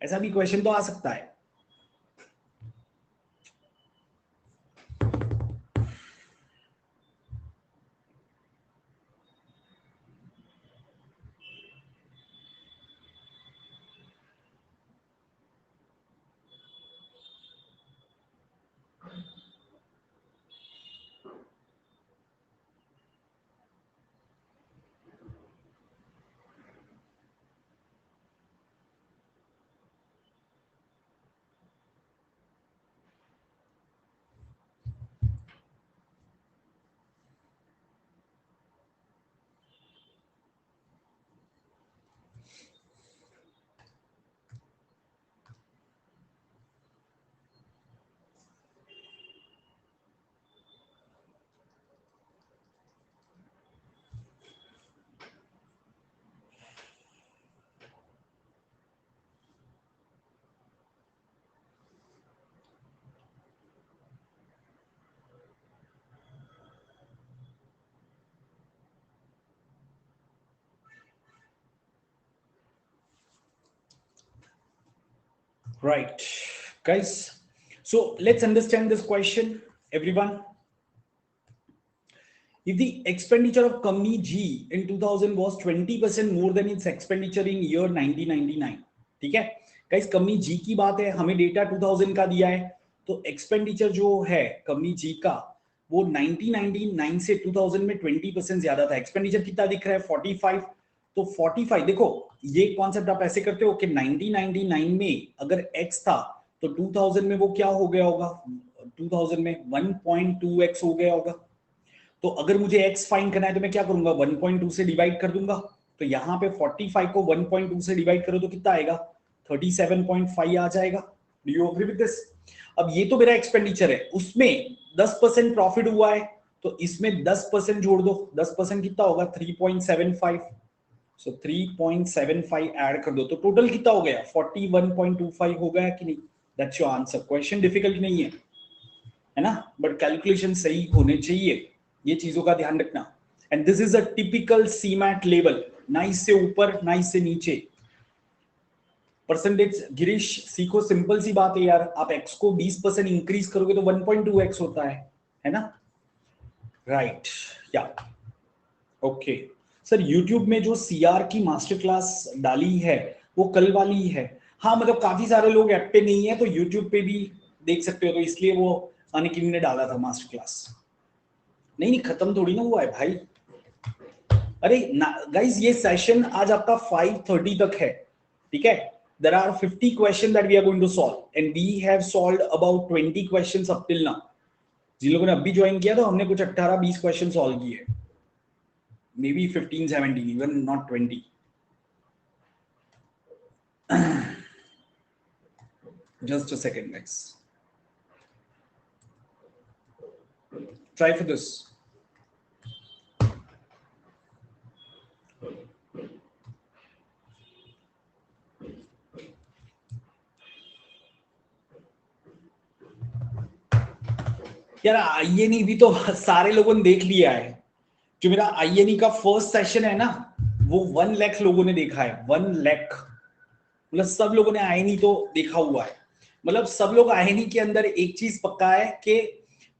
ऐसा भी क्वेश्चन तो आ सकता है। Right, guys. So let's understand this question, everyone. If the expenditure of company G in 2000 was 20% more than its expenditure in year 1999, ठीक है गाइस? कंपनी जी की बात है, हमें डेटा 2000 का दिया है, तो एक्सपेंडिचर जो है कंपनी जी का वो 1999 से 2000 में 20% ज्यादा था। एक्सपेंडिचर कितना दिख रहा है 45, तो 45 देखो, ये कॉन्सेप्ट आप ऐसे करते हो कि 1999 में अगर x था तो 2000 में वो क्या हो गया होगा? 2000 में 1.2x हो गया होगा। तो अगर मुझे x फाइंड करना है तो मैं क्या करूंगा? 1.2 से डिवाइड कर दूंगा। तो यहाँ पे 45 को 1.2 से डिवाइड करो तो कितना आएगा? 37.5 आ जाएगा। Do you agree with this? अब ये तो मेरा एक्सपेंडिचर है, उसमें 10% प्रॉफिट हुआ है, तो इसमें 10% जोड़ दो। 10% कितना होगा? 3.75। सो 3.75 ऐड कर दो, तो टोटल कितना हो गया? 41.25 हो गया कि नहीं? That's your answer. Question difficult नहीं है ना? बट कैलकुलेशन सही होने चाहिए, ये चीजों का ध्यान रखना। And this is a typical CMAT level, ना इससे ऊपर ना इससे नीचे। परसेंटेज गिरीश सीखो, सिंपल सी बात है यार, आप x को 20% इंक्रीज करोगे तो 1.2x होता है ना, राइट। या ओके सर, यूट्यूब में जो सीआर की मास्टर क्लास डाली है वो कल वाली है? हाँ मतलब काफी सारे लोग ऐप पे नहीं है तो यूट्यूब पे भी देख सकते हो, तो इसलिए वो अनिकिन ने डाला था मास्टर क्लास। नहीं खत्म थोड़ी ना हुआ है भाई। अरे गाइस ये सेशन आज आपका 5:30 तक है, ठीक है। There are 50 questions that we are going to solve and we have solved about 20 questions up till now. जिन लोगों ने अभी ज्वाइन किया तो हमने कुछ 18-20 क्वेश्चन सॉल्व किए, may be 15-17, even not 20। Just a second guys, try for this. यार आईएनई भी तो सारे लोगों ने देख लिया है। जो मेरा आईएनई का फर्स्ट सेशन है ना, वो 1 लाख लोगों ने देखा है। 1 लाख मतलब सब लोगों ने आईएनई तो देखा हुआ है। मतलब सब लोग आईएनई के अंदर एक चीज पक्का है कि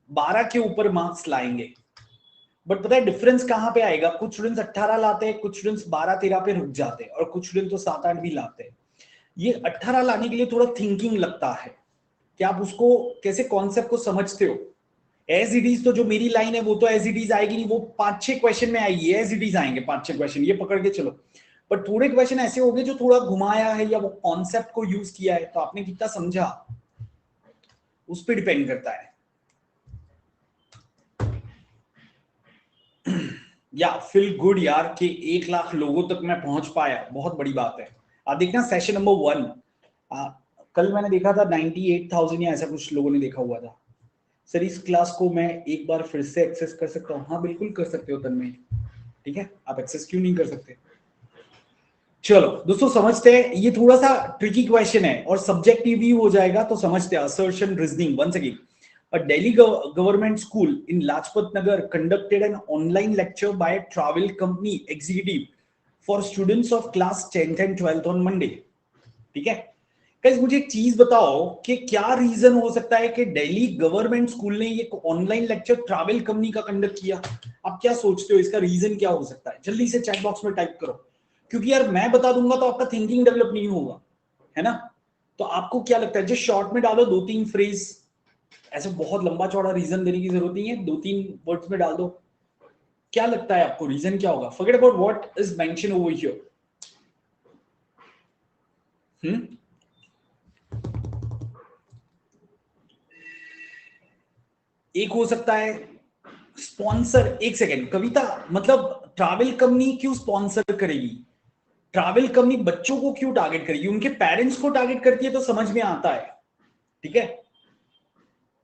12 के ऊपर मार्क्स लाएंगे। बट पता है डिफरेंस कहां पे आएगा? कुछ स्टूडेंट्स 18 लाते हैं, कुछ स्टूडेंट्स 12-13 पे रुक जाते हैं और कुछ स्टूडेंट तो 7-8 भी लाते हैं। ये 18 लाने के लिए थोड़ा थिंकिंग लगता है कि आप उसको कैसे कॉन्सेप्ट को समझते हो। एज इट इज तो जो मेरी लाइन है वो तो एज इट इज आएगी नहीं, वो 5-6 क्वेश्चन में आएगी, एज इट इज आएंगे 5-6 क्वेश्चन, ये पकड़ के चलो। पर थोड़े क्वेश्चन ऐसे होंगे जो थोड़ा घुमाया है या वो कॉन्सेप्ट को यूज किया है, तो आपने कितना समझा उस पर डिपेंड करता है। या फील गुड यार कि 1 लाख लोगों तक मैं पहुंच पाया, बहुत बड़ी बात है। आप देखना सेशन नंबर 1 कल मैंने देखा था 98,000 या ऐसा कुछ लोगों ने देखा हुआ था। सर इस क्लास को मैं एक बार फिर से एक्सेस कर सकता हूँ? हाँ बिल्कुल कर सकते हो तन्मय, ठीक है। आप एक्सेस क्यों नहीं कर सकते? चलो दोस्तों समझते हैं, ये थोड़ा सा ट्रिकी क्वेश्चन है और सब्जेक्टिव भी हो जाएगा, तो समझते हैं। Assertion reasoning once again. A Delhi government school in Lajpat Nagar conducted an online lecture by a travel company executive for students of class 10th and 12th on Monday. ठीक है गाइस, मुझे एक चीज बताओ कि क्या रीजन हो सकता है कि दिल्ली गवर्नमेंट स्कूल ने ये ऑनलाइन लेक्चर ट्रैवल कंपनी का कंडक्ट किया? आप क्या सोचते हो इसका रीजन क्या हो सकता है? जल्दी से चैट बॉक्स में टाइप करो, क्योंकि यार मैं बता दूंगा तो आपका थिंकिंग डेवलप नहीं होगा, है ना। तो आपको क्या लगता है? जो शॉर्ट में डालो 2-3 फ्रेज, ऐसे बहुत लंबा चौड़ा रीजन देने की जरूरत नहीं है, 2-3 वर्ड्स में डाल दो। क्या लगता है आपको रीजन क्या होगा? Forget about what is mention over here. एक हो सकता है स्पॉन्सर। एक सेकेंड कविता, मतलब ट्रैवल कंपनी क्यों स्पॉन्सर करेगी? ट्रैवल कंपनी बच्चों को क्यों टारगेट करेगी? उनके पेरेंट्स को टारगेट करती है तो समझ में आता है, ठीक है।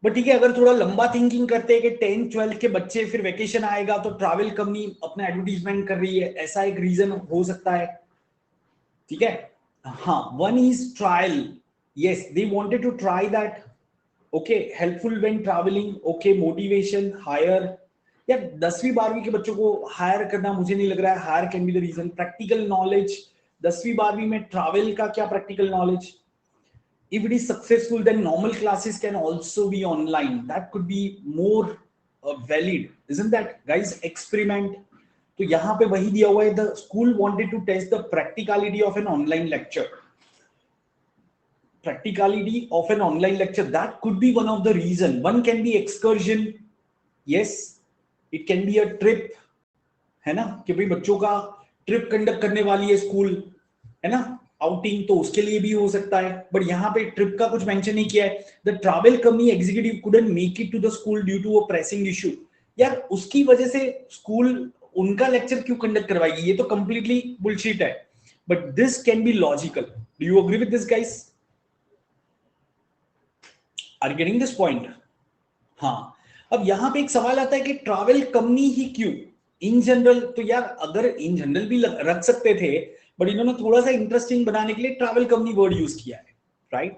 बट ठीक है, अगर थोड़ा लंबा थिंकिंग करते हैं कि 10th-12th के बच्चे फिर वेकेशन आएगा तो ट्रैवल कंपनी अपना एडवर्टीजमेंट कर रही है, ऐसा एक रीजन हो सकता है, ठीक है। हाँ, one is trial, yes they wanted to try that, okay. Helpful when travelling, okay. Motivation, higher. यार 10वीं-12वीं के बच्चों को हायर करना मुझे नहीं लग रहा है higher can be the reason. Practical knowledge, 10वीं-12वीं में ट्रैवल का क्या practical knowledge? if it is successful then normal classes can also be online, that could be more valid, isn't that guys? Experiment, तो यहां पे वही दिया हुआ है, the school wanted to test the practicality of an online lecture. Practicality of an online lecture, that could be one of the reason. One can be excursion, yes, it can be a trip, है ना, कि भाई बच्चों का trip conduct करने वाली है school, है ना, आउटिंग, तो उसके लिए भी हो सकता है। बट यहाँ पे ट्रिप का कुछ मेंशन नहीं किया है। The travel company executive couldn't make it to the school due to a pressing issue. यार उसकी वजह से स्कूल उनका लेक्चर क्यों कंडक्ट करवाएगी? ये तो कंप्लीटली बुलशिट है। But this can be logical. Do you agree with this guys? Are you getting this point? हाँ, अब यहां पे एक सवाल आता है कि ट्रैवल कंपनी ही क्यों? इन जनरल तो यार अगर इन जनरल भी रख सकते थे, बट इन्होंने थोड़ा सा इंटरेस्टिंग बनाने के लिए ट्रैवल कंपनी वर्ड यूज किया है, राइट।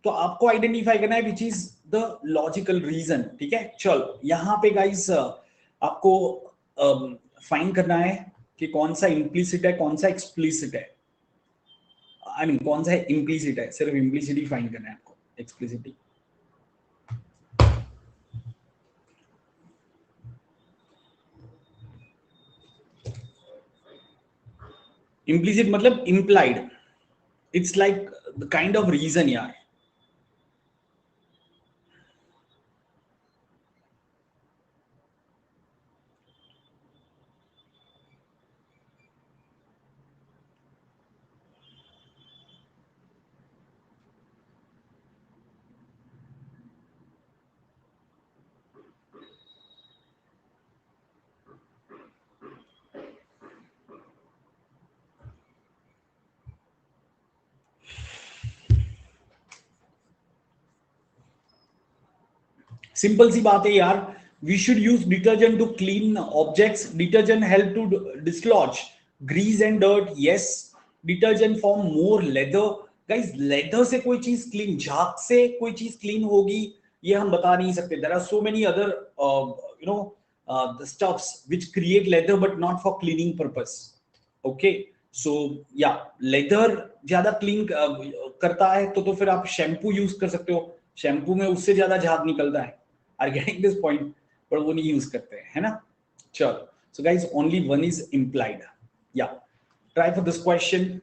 तो आपको आइडेंटिफाई करना है which is the logical reason, ठीक है। चलो यहां पे गाइस आपको फाइंड करना है कि कौन सा इंप्लिसिट है कौन सा एक्सप्लिसिट है। आई मीन कौन सा है इम्प्लीसिट है, सिर्फ इम्प्लीसिटी फाइंड करना है आपको, एक्सप्लिसिटी। इम्प्लीसिट मतलब implied, it's like the kind of reason यार। सिंपल सी बात है यार, we should use detergent to clean objects, detergent help to dislodge grease and dirt, yes. Detergent form more lather, guys lather से कोई चीज clean, झाग से कोई चीज क्लीन होगी ये हम बता नहीं सकते। There are so many other you know the stuffs which create leather but not for cleaning purpose. Okay, so या लेदर ज्यादा क्लीन करता है तो फिर आप शैम्पू यूज कर सकते हो, शैम्पू में उससे ज्यादा झाग निकलता है। Are getting this point? पर वो नहीं यूज करते हैं, है ना। चलो, so guys only one is implied. या ट्राई फॉर दिस क्वेश्चन।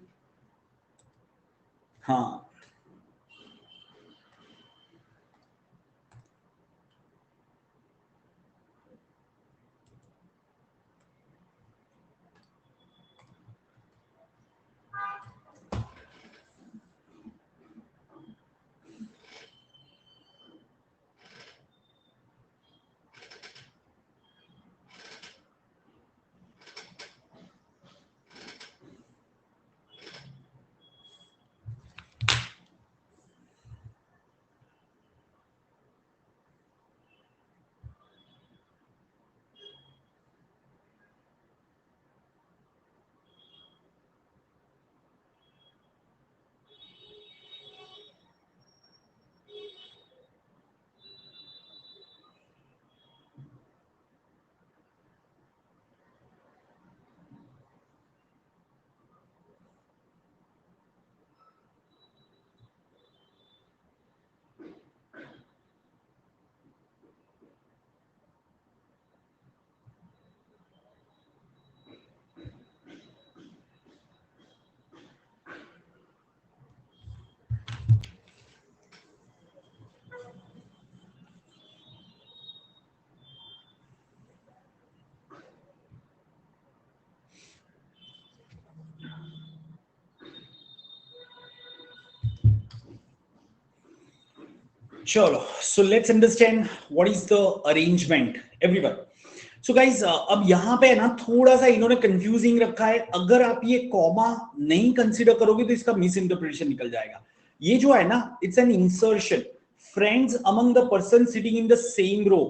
हाँ, चलो, so let's understand what is the arrangement everyone. So guys, अब यहाँ पे है ना थोड़ा सा इन्होंने कंफ्यूजिंग रखा है, अगर आप ये कॉमा नहीं कंसीडर करोगे तो इसका मिस इंटरप्रिटेशन निकल जाएगा। ये जो है ना, it's an insertion, friends among the person sitting in the same row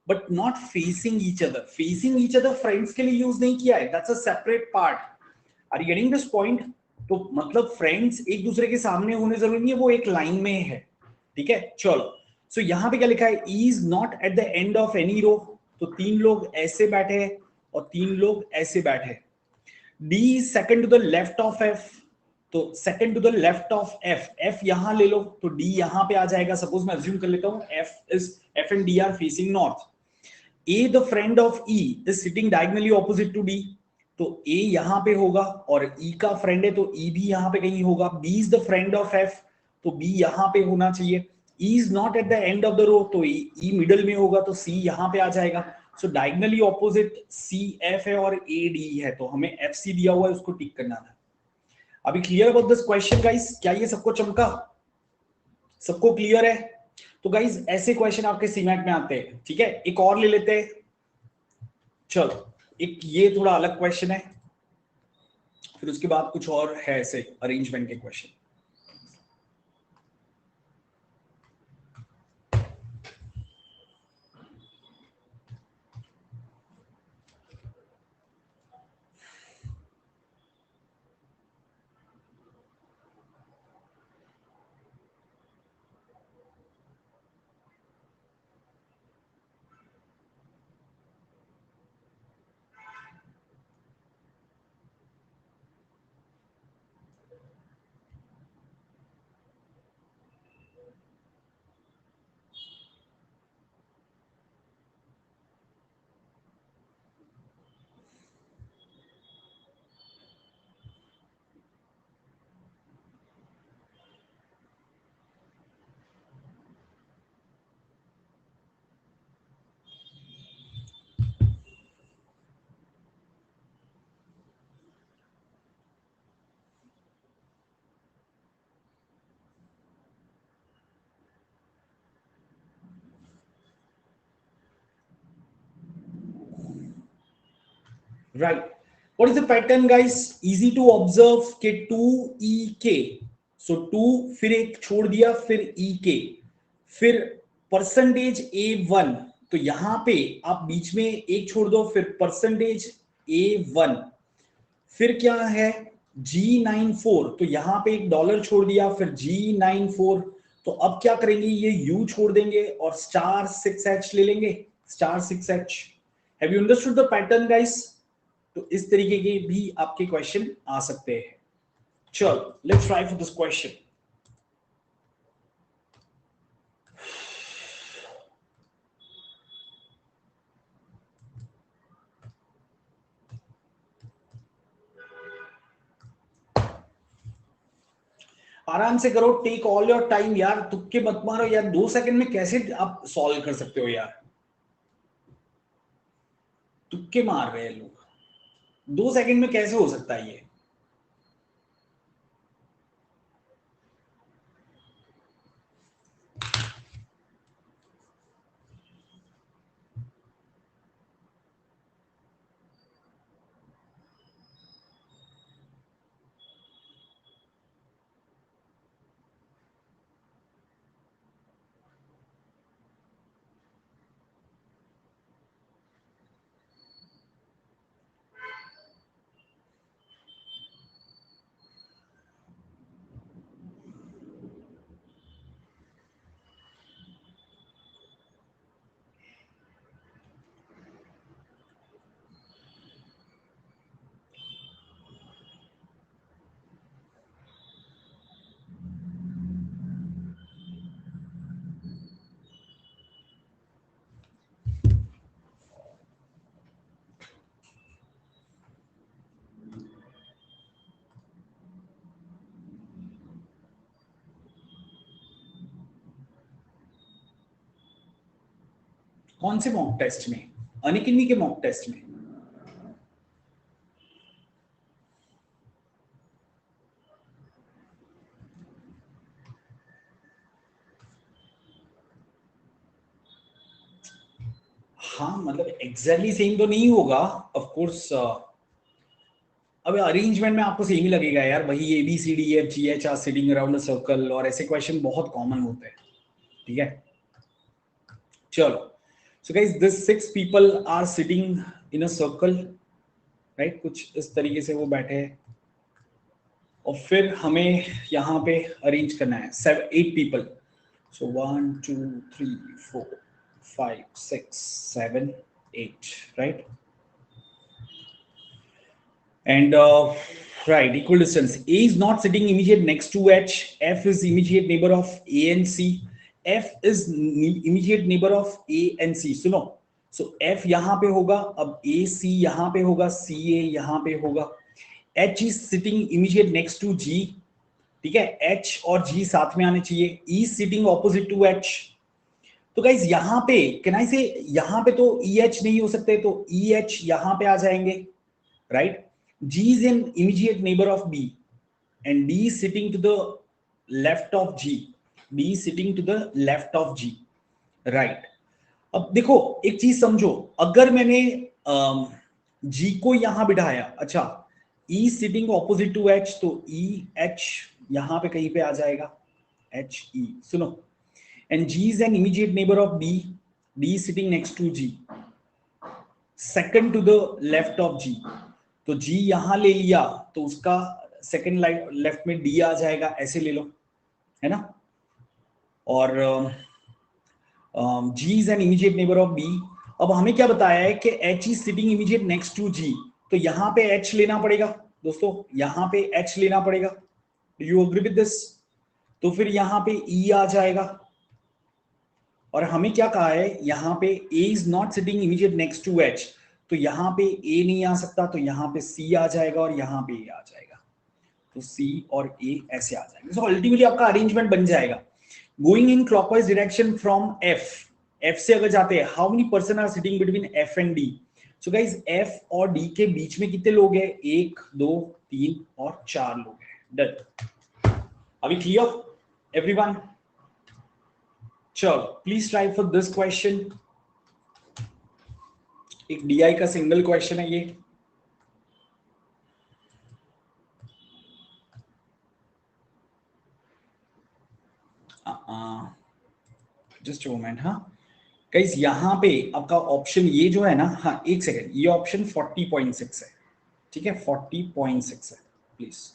but not facing each other. Facing each other friends के लिए यूज नहीं किया है, that's a separate part. Are you getting this point? तो मतलब friends एक दूसरे के सामने होने जरूरी नहीं है, वो एक लाइन में है, ठीक है। चलो, सो यहां पे क्या लिखा है, is not at the end of any row, तो तीन लोग ऐसे बैठे हैं और तीन लोग ऐसे बैठे हैं। D is second to the left of F, तो second to the left of F, F यहां ले लो तो डी यहां पे आ जाएगा। सपोज मैं अज्यूम कर लेता हूं F and D are facing north. A the friend of E is sitting diagonally opposite to D, तो ए यहां पे होगा और ई का फ्रेंड है तो ई भी यहां पे कहीं होगा। B is the friend of F, तो बी यहां पे होना चाहिए। E is not at the end of the row, तो ई मिडल में होगा तो सी यहां पे आ जाएगा। सो डायगनली ऑपोजिट सी एफ है और ए डी है, तो हमें एफ सी दिया हुआ है उसको टिक करना था। अभी clear about this question guys? क्या ये सबको चमका? सबको क्लियर है? तो गाइस ऐसे क्वेश्चन आपके सीमैट में आते हैं, ठीक है। एक और ले लेते हैं, चलो। एक ये थोड़ा अलग क्वेश्चन है, फिर उसके बाद कुछ और है ऐसे अरेंजमेंट के question. Right. What is the pattern guys? Easy to observe के 2ek, so 2 फिर एक छोड़ दिया, फिर ek, फिर परसेंटेज A1, तो यहां पे आप बीच में एक छोड़ दो, फिर परसेंटेज A1, फिर क्या है G94, तो यहां पे एक डॉलर छोड़ दिया, फिर G94, तो अब क्या करेंगे, ये U छोड़ देंगे और *6H ले लेंगे, *6H. Have you understood the pattern guys? तो इस तरीके के भी आपके क्वेश्चन आ सकते हैं. चलो let's try for this question. आराम से करो, टेक ऑल योर टाइम यार, तुक्के मत मारो यार. 2 सेकंड में कैसे आप सॉल्व कर सकते हो यार? तुक्के मार रहे हैं लोग. 2 सेकंड में कैसे हो सकता है ये? कौन से मॉक टेस्ट में? अनअकैडमी के मॉक टेस्ट में? हाँ मतलब एग्जैक्टली सेम तो नहीं होगा ऑफ कोर्स. अब अरेंजमेंट में आपको सेम ही लगेगा यार, वही ABCDEFGH are sitting around the circle, और ऐसे क्वेश्चन बहुत कॉमन होते हैं. ठीक है, चलो. So guys this 6 people are sitting in a circle, right? कुछ इस तरीके से वो बैठे हैं, और फिर हमें यहाँ पे अरेंज करना है 8 people. So 1 2 3 4 5 6 7 8, right? And right, equal distance. A is not sitting immediate next to H. F is immediate neighbor of A and C. F is immediate neighbor of A and C. सुनो, so F यहाँ पे होगा, अब AC यहाँ पे होगा, CA यहाँ पे होगा. H is sitting immediate next to G. ठीक है, H और G साथ में आने चाहिए. E is sitting opposite to H. तो गाइज यहाँ पे कैन आई से, यहाँ पे तो EH नहीं हो सकते, तो EH यहाँ पे आ जाएंगे, right? G is an immediate neighbor of B, and D is sitting to the left of G. D is sitting to the left of G, right? अब देखो एक चीज समझो, अगर मैंने G को यहां बिठाया, अच्छा, E sitting opposite to H, तो EH यहां पे कहीं पे आ जाएगा, HE. सुनो, and G is an immediate neighbor of D. D is sitting next to G, second to the left of G. तो G यहां ले लिया, तो उसका सेकंड लेफ्ट में D आ जाएगा, ऐसे ले लो, है ना? और G is an immediate neighbor of B. अब हमें क्या बताया है कि H is sitting immediate next to G, तो यहां पे H लेना पड़ेगा दोस्तों, यहां पे H लेना पड़ेगा. Do you agree with this? तो फिर यहां पे E आ जाएगा, और हमें क्या कहा है, यहां पे A is not sitting immediate next to H, तो यहां पे A नहीं आ सकता, तो यहां पे C आ जाएगा, और यहां पे A आ जाएगा, तो C और A ऐसे आ जाएंगे. सो अल्टीमेटली आपका अरेंजमेंट बन जाएगा. Going in clockwise direction from F से अगर जाते हैं, how many person are sitting between F and D? So guys F और D के बीच में कितने लोग हैं? 1 2 3 और 4 लोग हैं. डन. अभी क्लियर एवरीवन? चलो please try for this question. एक DI का सिंगल क्वेश्चन है ये. Just moment. हाँ गाइस, यहाँ पे आपका ऑप्शन ये जो है ना, हाँ एक सेकेंड, ये ऑप्शन 40.6 है, ठीक है 40.6 है please.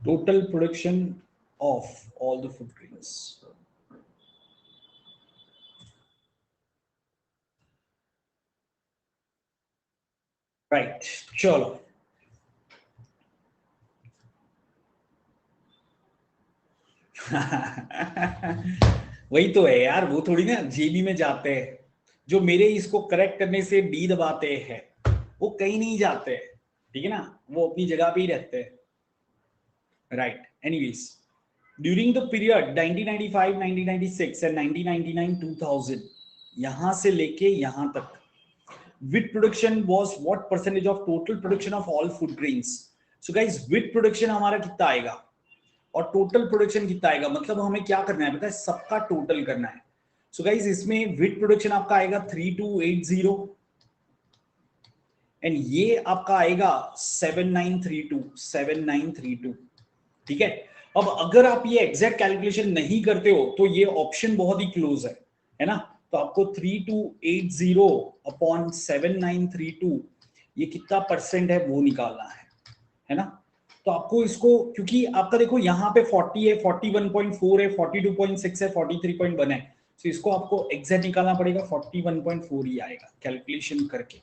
Total production of all the food grains. Right, चलो वही तो है यार, वो थोड़ी ना जेबी में जाते हैं, जो मेरे इसको करेक्ट करने से डी दबाते हैं वो कहीं नहीं जाते, ठीक है ना, वो अपनी जगह पे ही रहते हैं। Right, anyways, during the period 1995, 1996 and 1999, 2000, यहां से लेके यहां तक wheat production was what percentage of total production of all food grains? So guys, wheat production हमारा कितना आएगा और टोटल प्रोडक्शन कितना आएगा, मतलब हमें क्या करना है पता है, सबका टोटल करना है। सो गाइस, इसमें wheat प्रोडक्शन आपका आएगा 3280 एंड ये आपका आएगा 7932। ठीक है, अब अगर आप ये एग्जैक्ट कैलकुलेशन नहीं करते हो तो ये ऑप्शन बहुत ही क्लोज है ना, तो आपको 3280 अपॉन 7932 ये कितना परसेंट है वो निकालना है ना। तो आपको इसको, क्योंकि आपका देखो यहाँ पे 40 है, 41.4 है, 42.6 है, 43.1 है, तो इसको आपको एग्जैक्ट निकालना पड़ेगा, 41.4 ही आएगा कैलकुलेशन करके।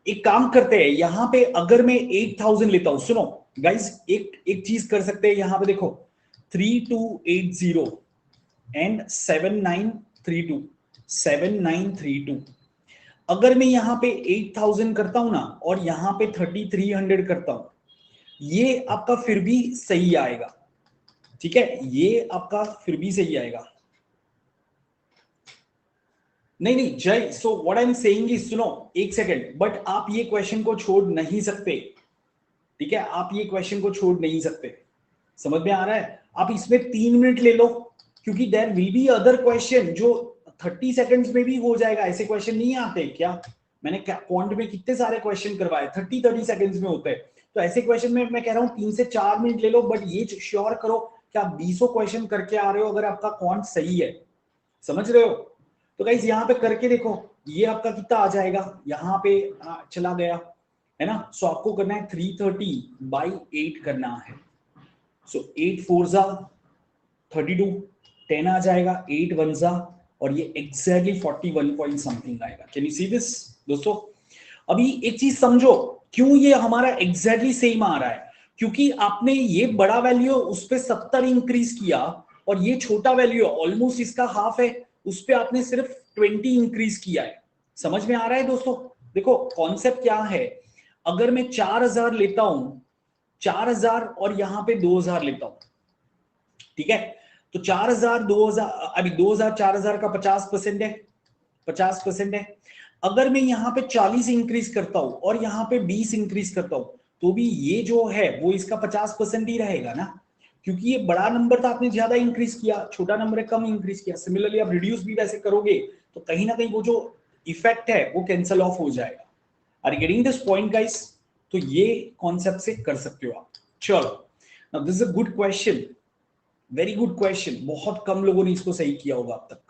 एक काम करते हैं, यहां पे अगर मैं 8000 लेता हूं, सुनो गाइस, एक एक चीज कर सकते हैं, यहां पे देखो 3280 एंड 7932 अगर मैं यहां पे 8000 करता हूं ना और यहां पे 3300 करता हूं, ये आपका फिर भी सही आएगा, ठीक है, ये आपका फिर भी सही आएगा। नहीं नहीं जय, so what I am saying is, सुनो एक सेकेंड, बट आप ये क्वेश्चन को छोड़ नहीं सकते, ठीक है, आप ये क्वेश्चन को छोड़ नहीं सकते, समझ में आ रहा है, आप इसमें 3 मिनट ले लो, क्योंकि there will be other question जो 30 सेकंड्स में भी हो जाएगा, ऐसे क्वेश्चन नहीं आते क्या, मैंने क्वांट में कितने सारे क्वेश्चन करवाए 30 सेकंड्स में होते हैं, तो ऐसे क्वेश्चन में मैं कह रहा हूं 3 से 4 मिनट ले लो, बट ये श्योर करो कि आप 20 क्वेश्चन करके आ रहे हो अगर आपका क्वांट सही है, समझ रहे हो। तो गाइस यहाँ पे करके देखो, ये आपका कितना आ जाएगा, यहाँ पे चला गया है ना, सो आपको करना है 330/8 करना है, सो 8 4 जा 32, 10 आ जाएगा, 8 1 जा, और ये एग्जैक्टली 41 पॉइंट समथिंग आएगा। कैन यू सी दिस दोस्तों। अभी एक चीज समझो, क्यों ये हमारा एग्जैक्टली सेम आ रहा है, क्योंकि आपने ये बड़ा वैल्यू उस पे 70 इंक्रीज किया और ये छोटा वैल्यू ऑलमोस्ट इसका हाफ है, उस पे आपने सिर्फ 20 इंक्रीज किया है। समझ में आ रहा है दोस्तों। देखो कॉन्सेप्ट क्या है, अगर मैं 4000 लेता हूं, 4000 और यहां पे 2000 लेता हूं, ठीक है, तो 4000 2000, अभी 2000 4000 का 50% है, 50% है। अगर मैं यहां पे 40 इंक्रीज करता हूं और यहां पे 20 इंक्रीज करता हूं, तो भी ये जो है वो इसका 50% ही रहेगा ना, क्योंकि ये बड़ा नंबर था आपने ज्यादा इंक्रीज किया, छोटा नंबर है कम इंक्रीज किया। सिमिलरली आप रिड्यूस भी वैसे करोगे तो कहीं ना कहीं वो जो इफेक्ट है वो कैंसल ऑफ हो जाएगा। Are you getting this point guys. तो ये कॉन्सेप्ट से कर सकते हो आप। चलो, now this is a good question, very good question, बहुत कम लोगों ने इसको सही किया होगा अब तक।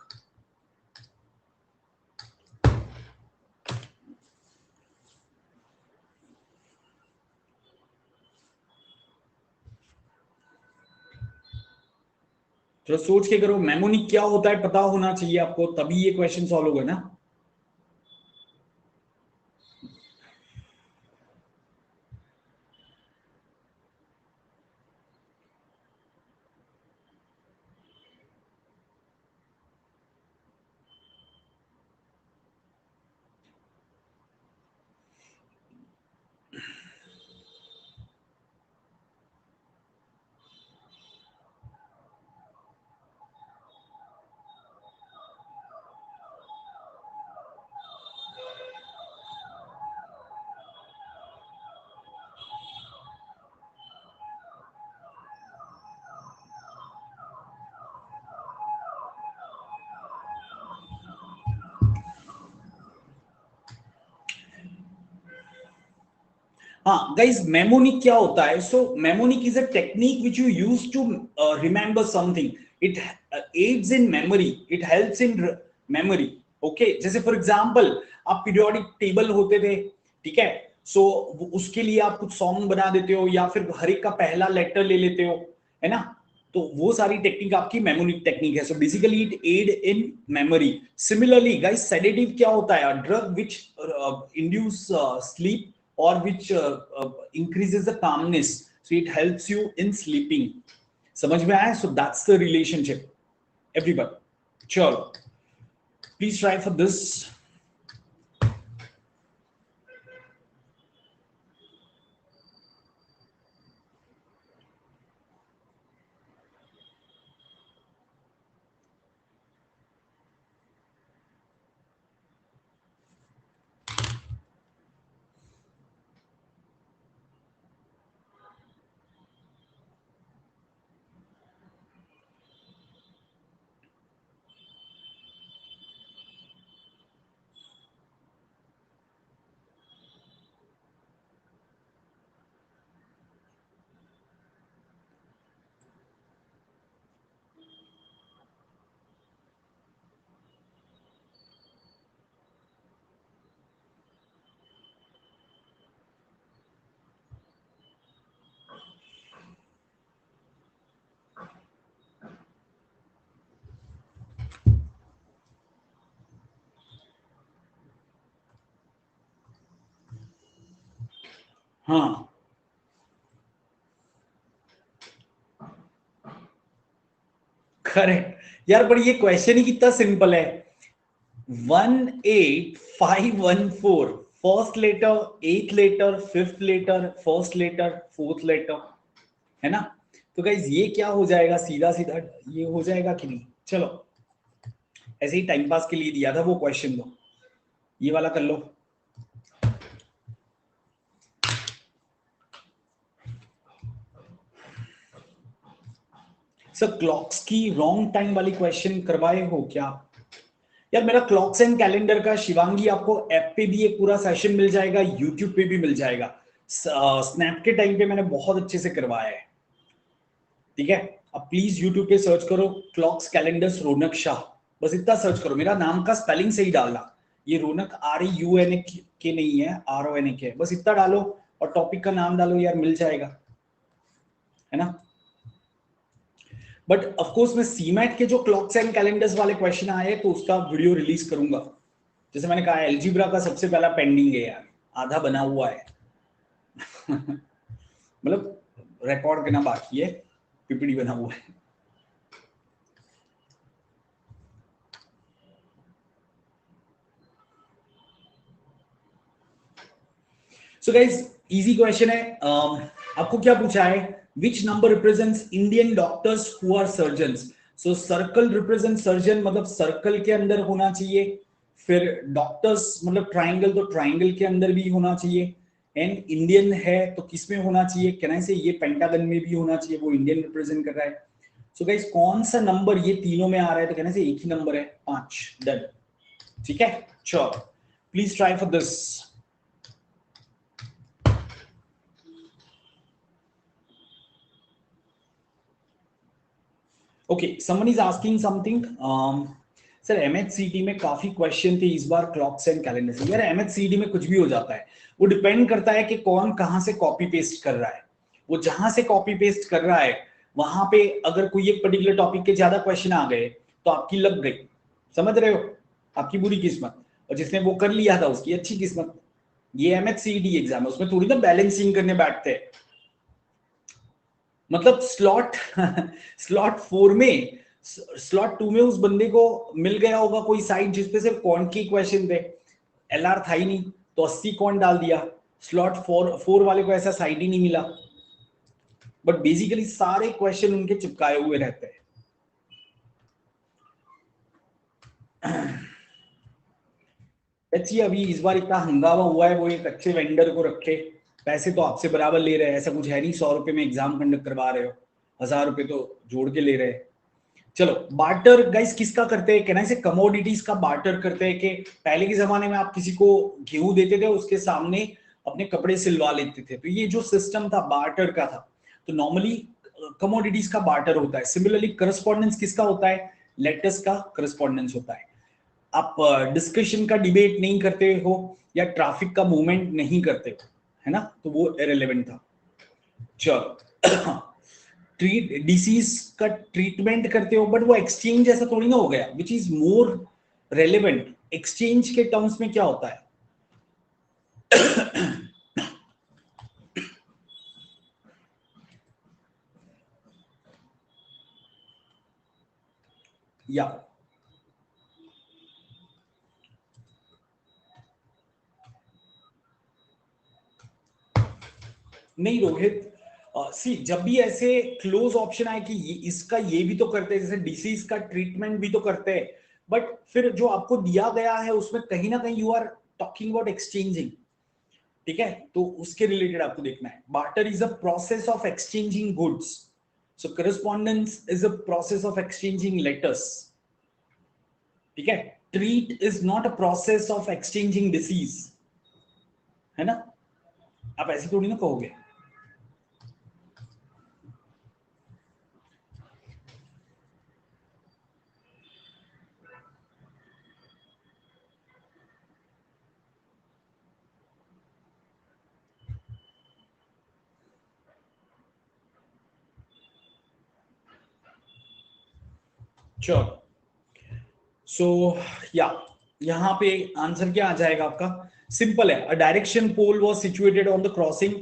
थोड़ा सोच के करो, मेमोनिक क्या होता है पता होना चाहिए आपको, तभी ये क्वेश्चन सॉल्व होगा ना। हाँ गाइज, मेमोनिक क्या होता है? So mnemonic is a technique which you use to remember something. It aids in memory, it helps in memory. Okay, जैसे फॉर एग्जांपल आप पीरियोडिक टेबल होते थे, ठीक है, सो उसके लिए आप कुछ सॉन्ग बना देते हो या फिर हर एक का पहला लेटर ले लेते हो, है ना? तो वो सारी टेक्निक आपकी मेमोनिक टेक्निक है। So basically it aid in memory. Similarly guys, sedative क्या होता है? Drug which induce sleep or which increases the calmness, so it helps you in sleeping. समझ में आया? So that's the relationship, everyone. चलो, please try for this. हाँ, correct यार, पर ये क्वेश्चन ही कितना सिंपल है। 18514, first letter, eighth letter, fifth letter, first letter, fourth letter, है ना? तो गाइज ये क्या हो जाएगा? सीधा सीधा ये हो जाएगा कि नहीं? चलो, ऐसे ही टाइम पास के लिए दिया था वो क्वेश्चन, तो ये वाला कर लो। सर, क्लॉक्स की रॉन्ग टाइम वाली क्वेश्चन करवाए हो क्या? यार मेरा क्लॉक्स एंड कैलेंडर का शिवांगी आपको ऐप पे भी एक पूरा सेशन मिल जाएगा, यूट्यूब पे भी मिल जाएगा। स्नैप के टाइम पे मैंने बहुत अच्छे से करवाया है, ठीक है? अब प्लीज यूट्यूब पे सर्च करो क्लॉक्स कैलेंडर्स रौनक शाह, बस इतना सर्च करो, मेरा नाम का स्पेलिंग सही डालना। ये रौनक REUN के नहीं है, RON के, बस इतना डालो और टॉपिक का नाम डालो यार, मिल जाएगा, है ना? बट ऑफ कोर्स मैं सीमैट के जो क्लॉक्स एंड कैलेंडर्स वाले क्वेश्चन आए तो उसका वीडियो रिलीज करूंगा। जैसे मैंने कहा, एलजीब्रा का सबसे पहला पेंडिंग है यार, आधा बना हुआ है। मतलब रिकॉर्ड करना बाकी है, पीपीटी बना हुआ है। सो गाइस, इजी क्वेश्चन है। आपको क्या पूछा है? Which number represents Indian doctors who are surgeons? So circle represent surgeon, मतलब सर्कल के अंदर होना चाहिए। फिर डॉक्टर्स मतलब ट्राइंगल, तो ट्राइंगल के अंदर भी होना चाहिए। एंड इंडियन है तो किस में होना चाहिए? कहना से ये पेंटागन में भी होना चाहिए, वो इंडियन रिप्रेजेंट कर रहा है। सो गाइस, कौन सा नंबर ये तीनों में आ रहा है? तो कहने से एक ही नंबर है, 5। डन, ठीक है? चलो, please try for this. Okay, someone is asking something. Sir, MHCT में काफी क्वेश्चन थे इस बार क्लॉक्स एंड कैलेंडर से। यार MHCT में कुछ भी हो जाता है, वो डिपेंड करता है कि कौन कहां से कॉपी पेस्ट कर रहा है। वो जहां से कॉपी पेस्ट कर रहा है वहां पे अगर कोई एक पर्टिकुलर टॉपिक के ज्यादा क्वेश्चन आ गए तो आपकी लग गई, समझ रहे हो, आपकी बुरी किस्मत, और जिसने वो कर लिया था उसकी अच्छी किस्मत। ये एमएचसीईटी एग्जाम है, उसमें थोड़ी ना बैलेंसिंग करने बैठते हैं। मतलब स्लॉट स्लॉट 4 में, स्लॉट 2 में उस बंदे को मिल गया होगा कोई साइट जिसपे सिर्फ कौन के क्वेश्चन थे, एलआर था ही नहीं, तो 80 कौन डाल दिया। स्लॉट 4 वाले को ऐसा साइट ही नहीं मिला, बट बेसिकली सारे क्वेश्चन उनके चिपकाए हुए रहते हैं। अच्छी अभी इस बार इतना हंगामा हुआ है, वो एक अच्छे वेंडर को रखे, पैसे तो आपसे बराबर ले रहे हैं, ऐसा कुछ है नहीं 100 रुपए में एग्जाम कंडक्ट करवा रहे हो, 1000 रुपए तो जोड़ के ले रहे हैं। चलो बार्टर गाइस किसका करते हैं, कहना से कमोडिटीज का बार्टर करते हैं, कि पहले के जमाने में आप किसी को गेहूं देते थे, उसके सामने अपने कपड़े सिलवा लेते थे, तो ये जो सिस्टम था बार्टर का था, तो नॉर्मली कमोडिटीज का बार्टर होता है। सिमिलरली करस्पॉन्डेंस किसका होता है, लेटर्स का करस्पॉन्डेंस होता है। आप डिस्कशन का डिबेट नहीं करते हो या ट्रैफिक का मूवमेंट नहीं करते हो, है ना, तो वो इरेलेवेंट था। चलो ट्रीट डिसीज का ट्रीटमेंट करते हो, बट वो एक्सचेंज ऐसा थोड़ी ना हो गया, which is more relevant. Exchange के टर्म्स में क्या होता है या नहीं रोहित, सी जब भी ऐसे क्लोज ऑप्शन आए कि इसका ये भी तो करते हैं, जैसे डिसीज का ट्रीटमेंट भी तो करते हैं, बट फिर जो आपको दिया गया है उसमें कहीं ना कहीं you are talking about exchanging, ठीक है, तो उसके रिलेटेड आपको देखना है। Barter is a process of exchanging goods, so correspondence is a process of exchanging letters, ठीक है। Treat is not a process of exchanging disease, है ना, आप ऐसे थोड़ी ना कहोगे। चलो सो या यहां पे आंसर क्या आ जाएगा आपका, सिंपल है। A direction pole was situated on the crossing,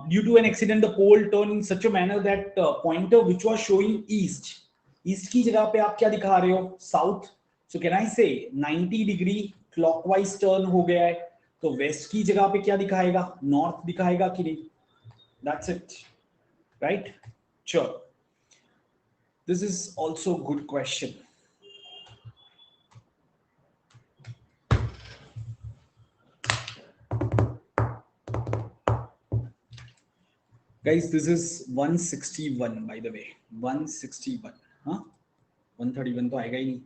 due to an accident the pole turned in such a manner that pointer which was showing east की जगह पे आप क्या दिखा रहे हो, साउथ, सो कैन आई से 90 डिग्री क्लॉकवाइज टर्न हो गया है, तो वेस्ट की जगह पे क्या दिखाएगा, नॉर्थ दिखाएगा कि नहीं, दैट्स इट, राइट। चलो this is also good question. Guys, this is 161 by the way, 161, हाँ 131 तो आएगा ही नहीं।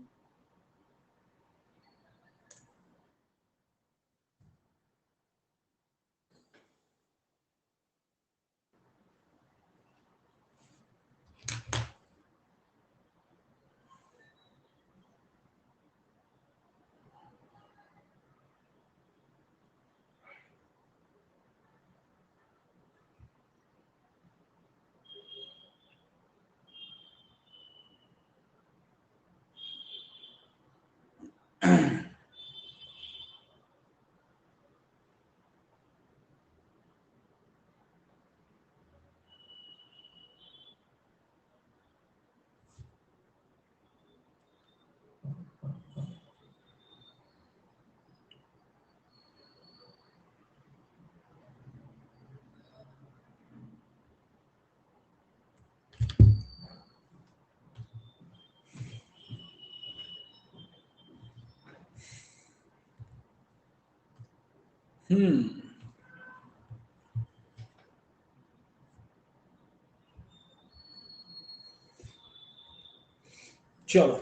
चलो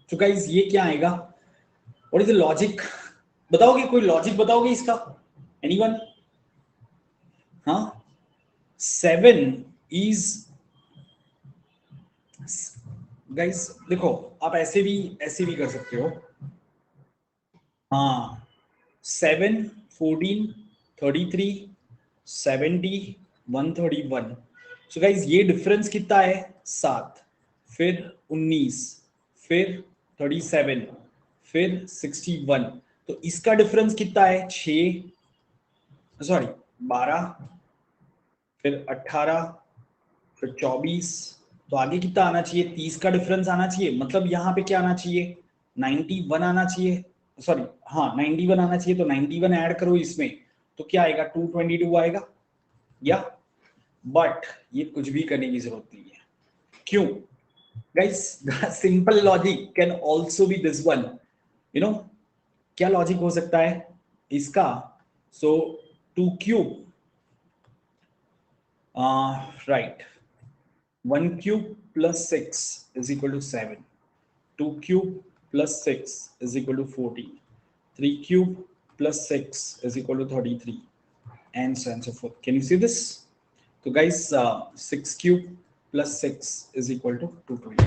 तो गाइज ये क्या आएगा, व्हाट इज द लॉजिक, बताओगे, कोई लॉजिक बताओगे इसका, एनीवन, हाँ 7 इज, गाइज देखो आप ऐसे भी कर सकते हो, हाँ 7 14 33 70 131, सो गाइज ये डिफरेंस कितना है 7, फिर 19, फिर 37, फिर 61, तो इसका डिफरेंस कितना है 6, सॉरी 12, फिर 18, फिर 24, तो आगे कितना आना चाहिए 30 का डिफरेंस आना चाहिए, मतलब यहाँ पे क्या आना चाहिए 91 आना चाहिए, सॉरी हाँ 91 आना चाहिए, तो 91 ऐड करो इसमें तो क्या आएगा 222 आएगा, या बट ये कुछ भी करने की जरूरत नहीं है, क्यों guys, simple logic can also B this one, you know क्या लॉजिक हो सकता है इसका, सो 2 cube, right, 1 cube plus 6 is equal to 7. 2 cube plus 6 is equal to 14. 3 cube plus 6 is equal to 33. And so on and so forth. Can you see this? So guys, 6 cube plus 6 is equal to 220.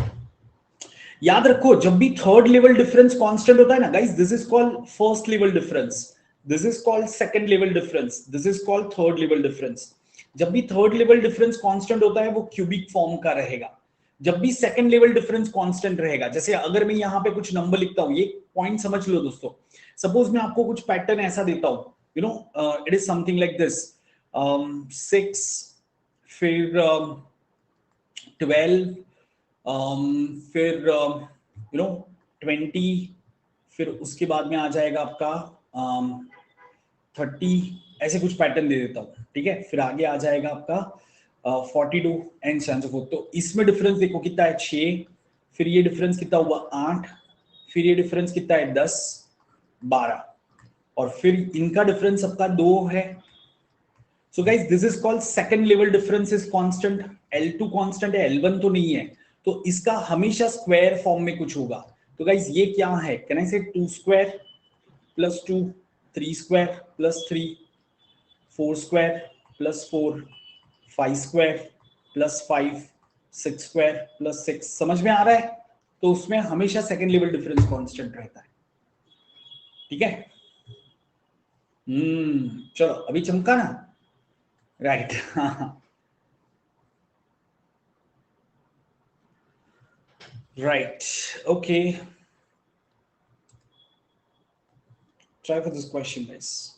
याद रखो जब भी third level difference constant होता है ना guys, this is called first level difference, this is called second level difference, this is called third level difference. जब भी third level difference constant होता है वो क्यूबिक फॉर्म का रहेगा, जब भी सेकंड लेवल डिफरेंस कांस्टेंट रहेगा, जैसे अगर मैं यहाँ पे कुछ नंबर लिखता हूँ, ये पॉइंट समझ लो दोस्तों, सपोज मैं आपको कुछ पैटर्न ऐसा देता हूँ, you know it is something like this, 6, फिर 12, फिर यू नो 20, फिर उसके बाद में आ जाएगा आपका 30, ऐसे कुछ पैटर्न दे देता हूँ, ठीक है, फिर आगे आ जाएगा आपका 42 एंड सो ऑन। तो इसमें डिफरेंस देखो कितना है 6, फिर ये डिफरेंस कितना हुआ 8, फिर ये डिफरेंस कितना है 10, 12, और फिर इनका डिफरेंस सबका 2 है। सो guys this is called second level difference is constant, L2 constant है, L1 तो नहीं है, तो इसका हमेशा स्क्वायर फॉर्म में कुछ होगा। तो गाइस ये क्या है, कैन आई से 2 square plus 2, 3 square plus 3, 4 square plus 4, 5 square plus 5, 6 square plus 6, समझ में आ रहा है? तो उसमें हमेशा सेकंड लेवल डिफरेंस कांस्टेंट रहता है, ठीक है। चलो अभी चमका ना, right. Right, okay, try for this question guys.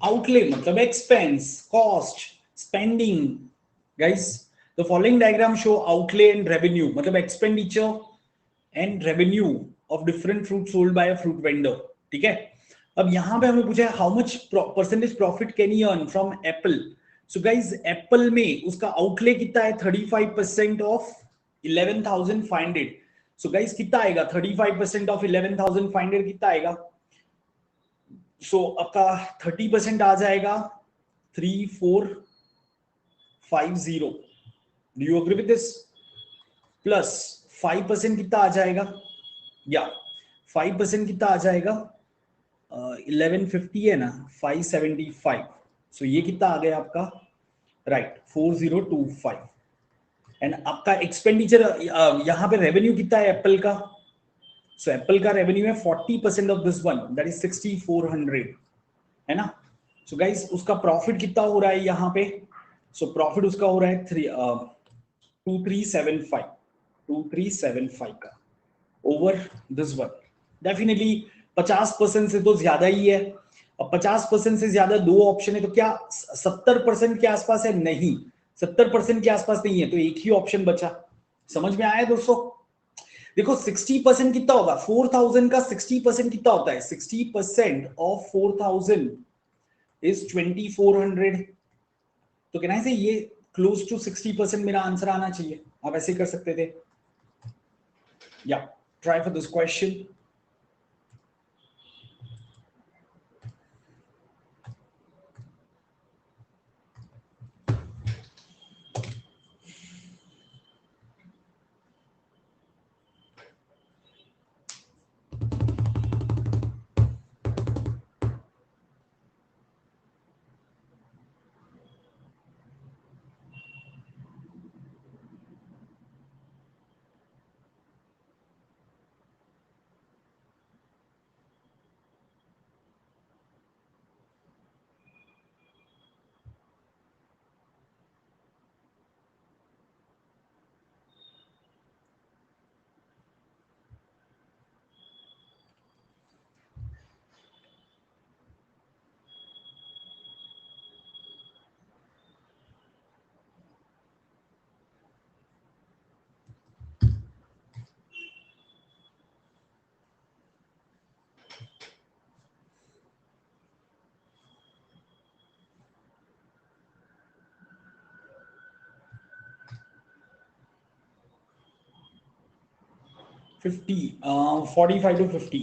Outlay मतलब expense, cost, spending, guys the following diagram show outlay and revenue, मतलब expenditure and revenue of different fruit sold by a fruit vendor, ठीक है। अब यहां पे हमें पूछा है how much percentage profit can you earn from apple. So guys apple में उसका आउटले कितना है 35% ऑफ 11,500। सो गाइस कितना आएगा 35% ऑफ 11,500 कितना आएगा, सो आपका 30% आ जाएगा 3450। Do you agree with this? Plus 5% कितना आ जाएगा, या 5% कितना आ जाएगा 1150 है ना, 575, सो ये कितना आ गया आपका, राइट 4025। एंड आपका एक्सपेंडिचर यहां पे रेवेन्यू कितना है एप्पल का, सो एप्पल का रेवेन्यू है 40% of this one, that is 6400, है ना। सो गाइस उसका प्रॉफिट कितना हो रहा है यहाँ पे, सो प्रॉफिट उसका हो रहा है 2375, 2375 का ओवर दिस वन, डेफिनेटली 50% से तो ज्यादा ही है। अब 50% से ज्यादा दो ऑप्शन है तो क्या 70% के आसपास है? नहीं, 70% के आसपास नहीं है, तो एक ही ऑप्शन बचा। समझ में आया दोस्तों? देखो 60% कितना होगा? 4000 का 60% कितना होता है? 60% ऑफ 4000 इज 2400। तो कहना है ये क्लोज टू 60% मेरा आंसर आना चाहिए। आप ऐसे कर सकते थे। या try for this question. Fifty 45 to 50।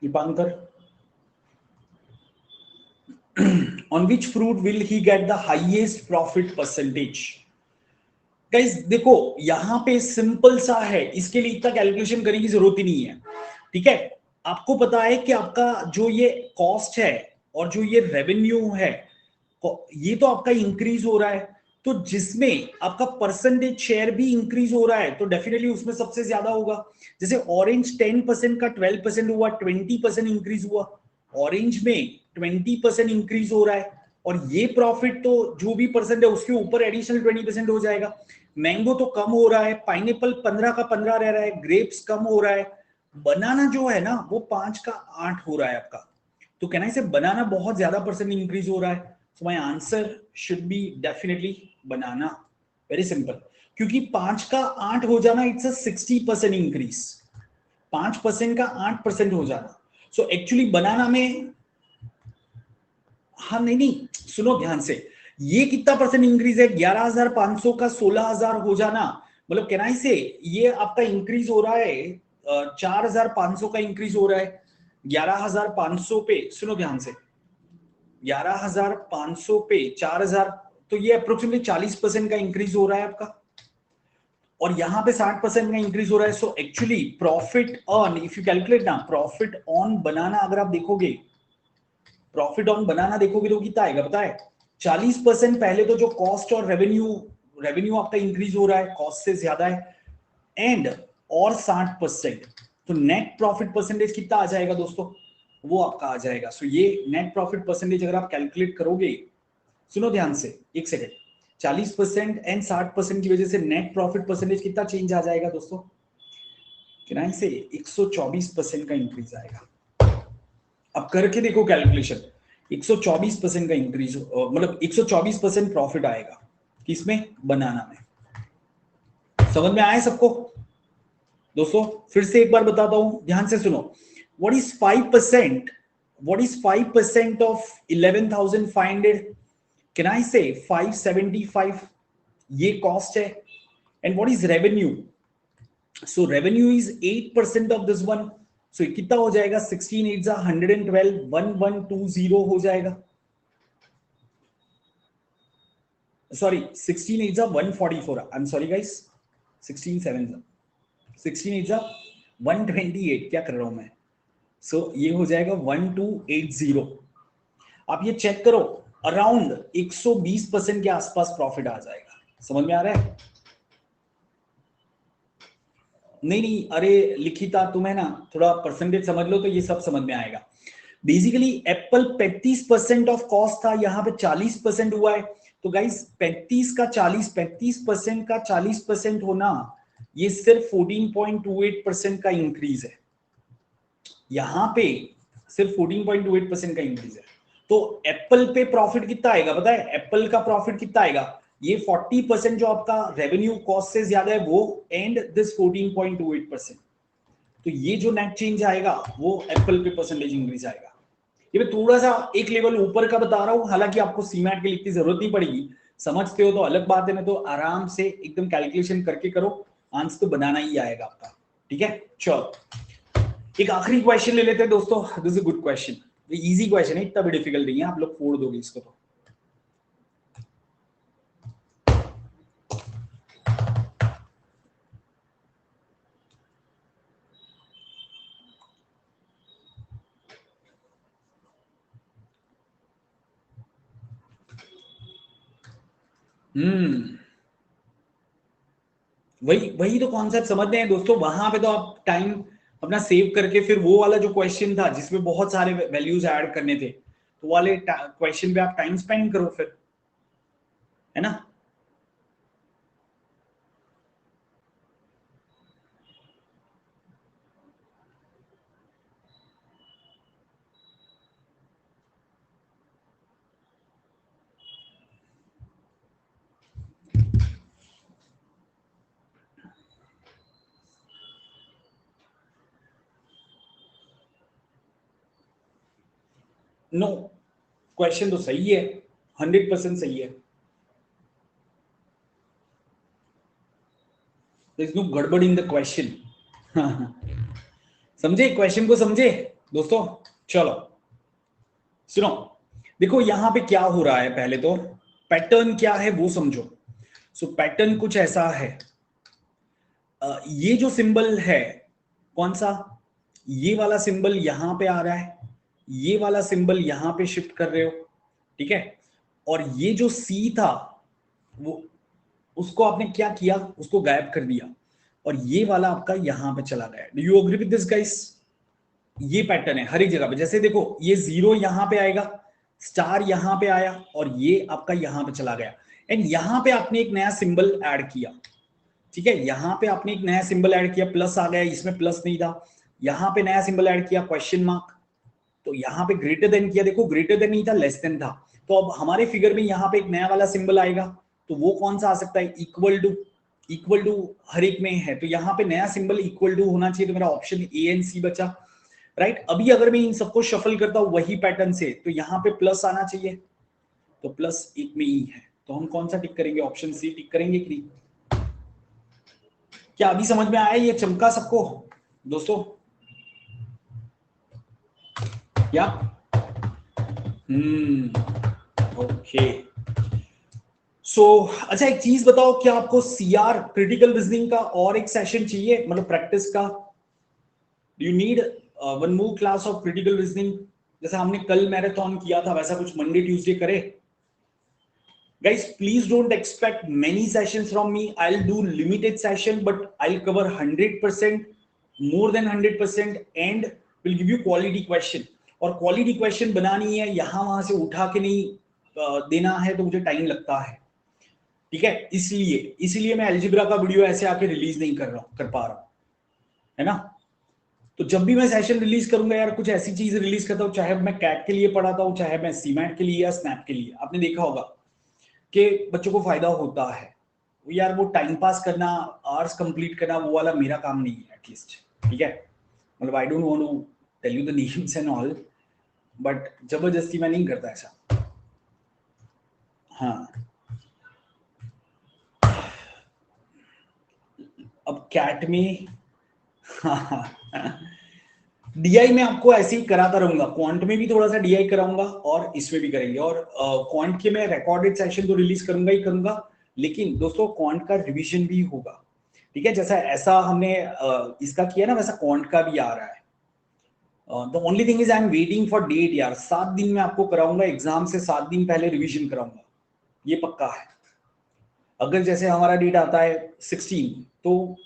Dipankar, on which fruit will he get the highest profit percentage? Guys देखो यहां पे सिंपल सा है, इसके लिए इतना कैलकुलेशन करने की जरूरत ही नहीं है। ठीक है, आपको पता है कि आपका जो ये कॉस्ट है और जो ये रेवेन्यू है, ये तो आपका इंक्रीज हो रहा है, तो जिसमें आपका परसेंटेज शेयर भी इंक्रीज हो रहा है तो डेफिनेटली उसमें सबसे ज्यादा होगा। जैसे ऑरेंज 10% का 12% हुआ, 20% इंक्रीज हुआ। ऑरेंज में 20% इंक्रीज हो रहा है और ये प्रॉफिट तो जो भी परसेंट है उसके ऊपर एडिशनल 20% हो जाएगा। मैंगो तो कम हो रहा है, पाइनएप्पल 15 का 15 रह रहा है, ग्रेप्स कम हो रहा है, बनाना जो है ना वो 5 का 8 हो रहा है आपका। तो कहना है बनाना बहुत ज्यादा परसेंट इंक्रीज हो रहा है। So my answer should be definitely banana. Very simple, क्योंकि 5 का 8 हो जाना इट्स अ 60% इंक्रीज। 5% का 8% हो जाना। सो एक्चुअली बनाना में, हाँ नहीं नहीं सुनो ध्यान से, ये कितना परसेंट इंक्रीज है? 11,500 का 16,000 हो जाना, मतलब कहना है ये आपका इंक्रीज हो रहा है 4,500 का इंक्रीज हो रहा है 11,500 पे। सुनो ध्यान से, 11,500 पे 4,000, तो ये अप्रोक्सीमेटली 40% का इंक्रीज हो रहा है आपका, और यहां पे 60% का इंक्रीज हो रहा है। So actually profit earn, if you calculate ना, प्रॉफिट ऑन बनाना अगर आप देखोगे, प्रॉफिट ऑन बनाना देखोगे तो कितना आएगा पता है? 40% पहले तो जो कॉस्ट और रेवेन्यू आपका इंक्रीज हो रहा है कॉस्ट से ज्यादा है, एंड और 60%, तो नेट प्रॉफिट परसेंटेज कितना आ जाएगा दोस्तों? वो आपका आ जाएगा। सो ये नेट प्रॉफिट परसेंटेज अगर आप कैलकुलेट करोगे, सुनो ध्यान से एक सेकेंड, 40% एंड 60% की वजह से नेट प्रॉफिट परसेंटेज कितना चेंज आ जाएगा दोस्तों? किराए से 124% का इंक्रीज आएगा। अब करके देखो कैलकुलेशन, 124% का इंक्रीज, मतलब 124% प्रॉफिट आएगा किसमें? बनाना में। समझ में आए सबको दोस्तों? फिर से एक बार बताता हूं, ध्यान से सुनो। What is 5%? What is 5% of 11,500? Can I say 575? ये कॉस्ट है। And what is revenue? So revenue is 8% of this one. So कितना हो जाएगा? 16 8 112, 1120 हो जाएगा। Sorry 16 8 144, I am sorry guys, 16 7 16 8 128, क्या कर रहा हूं मैं? सो ये हो जाएगा 1280। आप ये चेक करो, अराउंड 120% के आसपास प्रॉफिट आ जाएगा। समझ में आ रहा है? नहीं नहीं, अरे लिखिता तुम्हें ना थोड़ा परसेंटेज समझ लो तो ये सब समझ में आएगा। बेसिकली एप्पल 35% ऑफ कॉस्ट था, यहां पे 40% हुआ है, तो गाइस 35% का 40% होना, ये सिर्फ 14.28% का इंक्रीज है। यहां पे सिर्फ 14.28% का इंक्रीज है। तो एप्पल पे प्रॉफिट कितना आएगा पता है? एप्पल का प्रॉफिट कितना आएगा? ये 40% जो आपका रेवेन्यू कॉस्ट से ज्यादा है वो, एंड दिस 14.28%। तो ये जो नेट चेंज आएगा वो एप्पल पे परसेंटेज इंक्रीज आएगा। ये मैं थोड़ा सा एक लेवल ऊपर का बता रहा हूं, हालांकि आपको सीमैट के लिए इतनी जरूरत नहीं पड़ेगी, समझते हो तो अलग बात है, नहीं तो आराम से एकदम कैलकुलेशन करके करो, आंसर तो बनाना ही आएगा आपका। ठीक है, चलो एक आखिरी क्वेश्चन ले लेते हैं दोस्तों। This is a good question, easy question है, इतना भी डिफिकल्ट नहीं है, आप लोग फोड़ दोगे इसको तो। वही वही तो कॉन्सेप्ट समझते हैं दोस्तों। वहां पे तो आप टाइम अपना सेव करके, फिर वो वाला जो क्वेश्चन था जिसमें बहुत सारे वैल्यूज ऐड करने थे, तो वाले क्वेश्चन पे आप टाइम स्पेंड करो फिर, है ना। नो, क्वेश्चन तो सही है, 100% सही है। नो गड़बड़ इन द क्वेश्चन। समझे क्वेश्चन को, समझे दोस्तों। चलो सुनो, देखो यहां पे क्या हो रहा है, पहले तो पैटर्न क्या है वो समझो। सो पैटर्न कुछ ऐसा है, ये जो सिंबल है, कौन सा, ये वाला सिंबल यहां पे आ रहा है, ये वाला सिंबल यहां पे शिफ्ट कर रहे हो, ठीक है। और ये जो सी था वो, उसको आपने क्या किया, उसको गायब कर दिया, और ये वाला आपका यहां पे चला गया। Do you agree with this guys? ये पैटर्न है हर एक जगह पे। जैसे देखो ये 0 यहां पे आएगा, स्टार यहां पे आया, और ये आपका यहां पे चला गया, एंड यहां पे आपने एक नया सिंबल ऐड किया। ठीक है, यहां पे आपने एक नया सिंबल ऐड किया, प्लस आ गया, इसमें प्लस नहीं था, यहां पे नया सिंबल ऐड किया क्वेश्चन मार्क, तो यहां पे ग्रेटर देन किया, देखो ग्रेटर देन नहीं था, लेस देन था। तो अब हमारे फिगर में यहां पे एक नया वाला सिंबल आएगा, तो वो कौन सा आ सकता है? Equal to. इक्वल टू हर एक में है, तो यहां पे नया सिंबल इक्वल टू होना चाहिए, तो मेरा ऑप्शन ए एंड सी बचा। राइट, अभी अगर मैं इन सबको शफल करता हूं वही पैटर्न से, तो यहां पे प्लस आना चाहिए, तो प्लस एक में ही है, तो हम कौन सा टिक करेंगे? ऑप्शन सी टिक करेंगे कि नहीं? क्या अभी समझ में आया ये चमका सबको दोस्तों? या ओके। सो अच्छा एक चीज बताओ, क्या आपको सीआर क्रिटिकल रीजनिंग का और एक सेशन चाहिए, मतलब प्रैक्टिस का? Do you need one more class of critical reasoning? जैसा हमने कल मैराथन किया था वैसा कुछ मंडे ट्यूसडे करे? Guys, please don't expect many sessions from me. I'll do limited session, but I'll cover 100%, more than 100%, and will give you quality question. और quality question बनानी है, यहां वहां से उठा के नहीं देना है, तो मुझे टाइम लगता है। ठीक है, इसलिए इसलिए मैं अलजेब्रा का वीडियो ऐसे आके रिलीज नहीं कर पा रहा हूं, है ना। तो जब भी मैं सेशन रिलीज करूंगा यार, कुछ ऐसी चीज रिलीज करता हूं, चाहे मैं कैट के लिए पढ़ाता हूं, चाहे मैं सीमैट के लिए या स्नैप के लिए, आपने देखा होगा कि बच्चों को फायदा होता है। यार वो टाइम पास करना, आवर्स कंप्लीट करना, वो वाला मेरा काम नहीं है एटलीस्ट। ठीक है, मतलब I don't want to tell you the names and all, but जबरदस्ती मैं नहीं करता ऐसा। हाँ, अब कैट में डीआई में आपको ऐसे ही कराता रहूंगा, क्वांट में भी थोड़ा सा डीआई कराऊंगा और इसमें भी करेंगे, और क्वांट के मैं रिकॉर्डेड सेशन तो रिलीज करूंगा ही करूंगा, लेकिन दोस्तों क्वांट का रिवीजन भी होगा। ठीक है, जैसा ऐसा हमने इसका किया ना, वैसा क्वांट का भी आ रहा है। The only thing is I am waiting for date यार, 7 दिन में आपको कराऊंगा, एग्जाम से 7 दिन पहले रिवीजन कराऊंगा, ये पक्का है। अगर जैसे हमारा डेट आता है 16, तो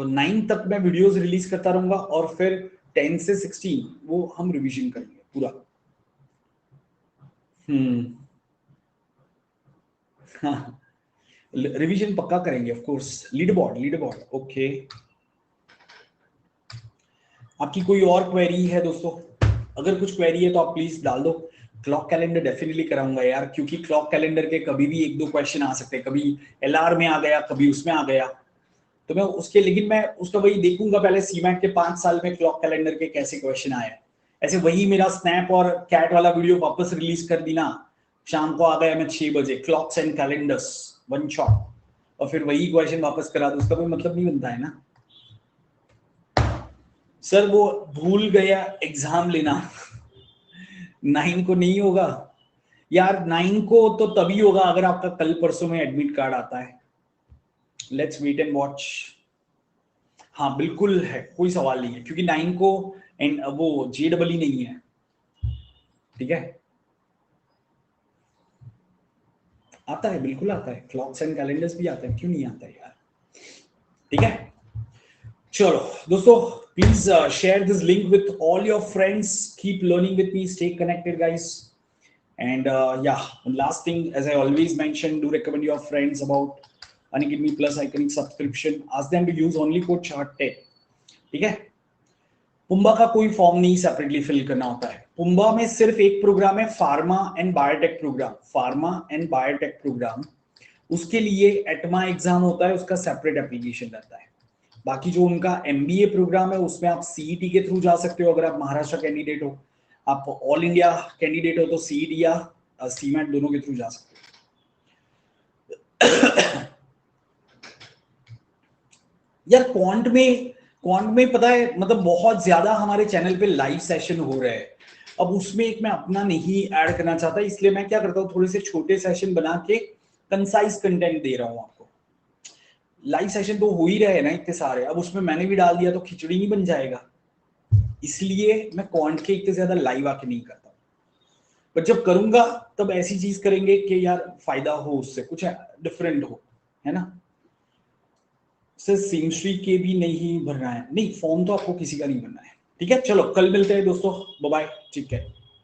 9 तक मैं वीडियोस रिलीज करता रहूंगा, और फिर 10 से 16 वो हम रिवीजन करेंगे पूरा। हम्म हाँ, रिवीजन पक्का करेंगे of course. Lead board okay. आपकी कोई और क्वेरी है दोस्तों? अगर कुछ क्वेरी है तो आप प्लीज डाल दो। क्लॉक कैलेंडर डेफिनेटली कराऊंगा यार, क्योंकि क्लॉक कैलेंडर के कभी भी एक दो क्वेश्चन आ सकते हैं, कभी एलआर में आ गया, कभी उसमें आ गया, तो मैं उसके, लेकिन मैं उसका वही देखूंगा पहले सीमैट के 5 साल में क्लॉक कैलेंडर के कैसे क्वेश्चन आए। ऐसे वही मेरा स्नैप और कैट वाला वीडियो वापस रिलीज कर दी ना, शाम को आ गया मैं 6 बजे, clocks and calendars one shot, और फिर वही क्वेश्चन वापस करा दो, उसका कोई मतलब नहीं बनता है ना सर। वो भूल गया एग्जाम लेना 9 को नहीं होगा यार, 9 को तो तभी होगा अगर आपका कल परसों में एडमिट कार्ड आता है। Let's wait and watch. हाँ बिल्कुल है, कोई सवाल नहीं है, क्योंकि 9 को एंड वो JEE नहीं है, ठीक है। आता है, बिल्कुल आता है, क्लॉक्स एंड कैलेंडर्स भी आता है, क्यों नहीं आता है यार, ठीक है। चलो दोस्तों, please share this link with all your friends, keep learning with me, stay connected guys, and yeah, one last thing, as I always mention, do recommend your friends about Unacademy Plus Iconic subscription, ask them to use only code CHART10, ठीक है। Pumbaa का कोई form नहीं separately fill करना होता है, Pumbaa में सिर्फ एक प्रोग्राम है, pharma and biotech program, pharma and biotech program, उसके लिए एटमा एग्जाम होता है, उसका सेपरेट एप्लीकेशन रहता है। बाकी जो उनका MBA प्रोग्राम है उसमें आप CET के थ्रू जा सकते हो, अगर आप महाराष्ट्र कैंडिडेट हो, आप ऑल इंडिया कैंडिडेट हो तो CET या सीमैट दोनों के थ्रू जा सकते हो। यार क्वांट में पता है, मतलब बहुत ज्यादा हमारे चैनल पे लाइव सेशन हो रहे हैं, अब उसमें एक मैं अपना नहीं ऐड करना चाहता, इसलिए मैं क्या करता हूँ, थोड़े से छोटे सेशन बना के कंसाइज कंटेंट दे रहा हूँ आपको। लाइव सेशन तो हो ही रहे हैं ना इतने सारे, अब उसमें मैंने भी डाल दिया तो खिचड़ी नहीं बन जाएगा, इसलिए मैं क्वांट के इतने ज्यादा लाइव आके नहीं करता, पर जब करूंगा तब ऐसी चीज करेंगे कि यार फायदा हो, उससे कुछ डिफरेंट हो, है ना। सर सिमश्री के भी नहीं भरना है, नहीं फॉर्म तो आपको किसी का नहीं भरना है, ठीक है। चलो कल मिलते हैं दोस्तों, बाय बाय, ठीक है।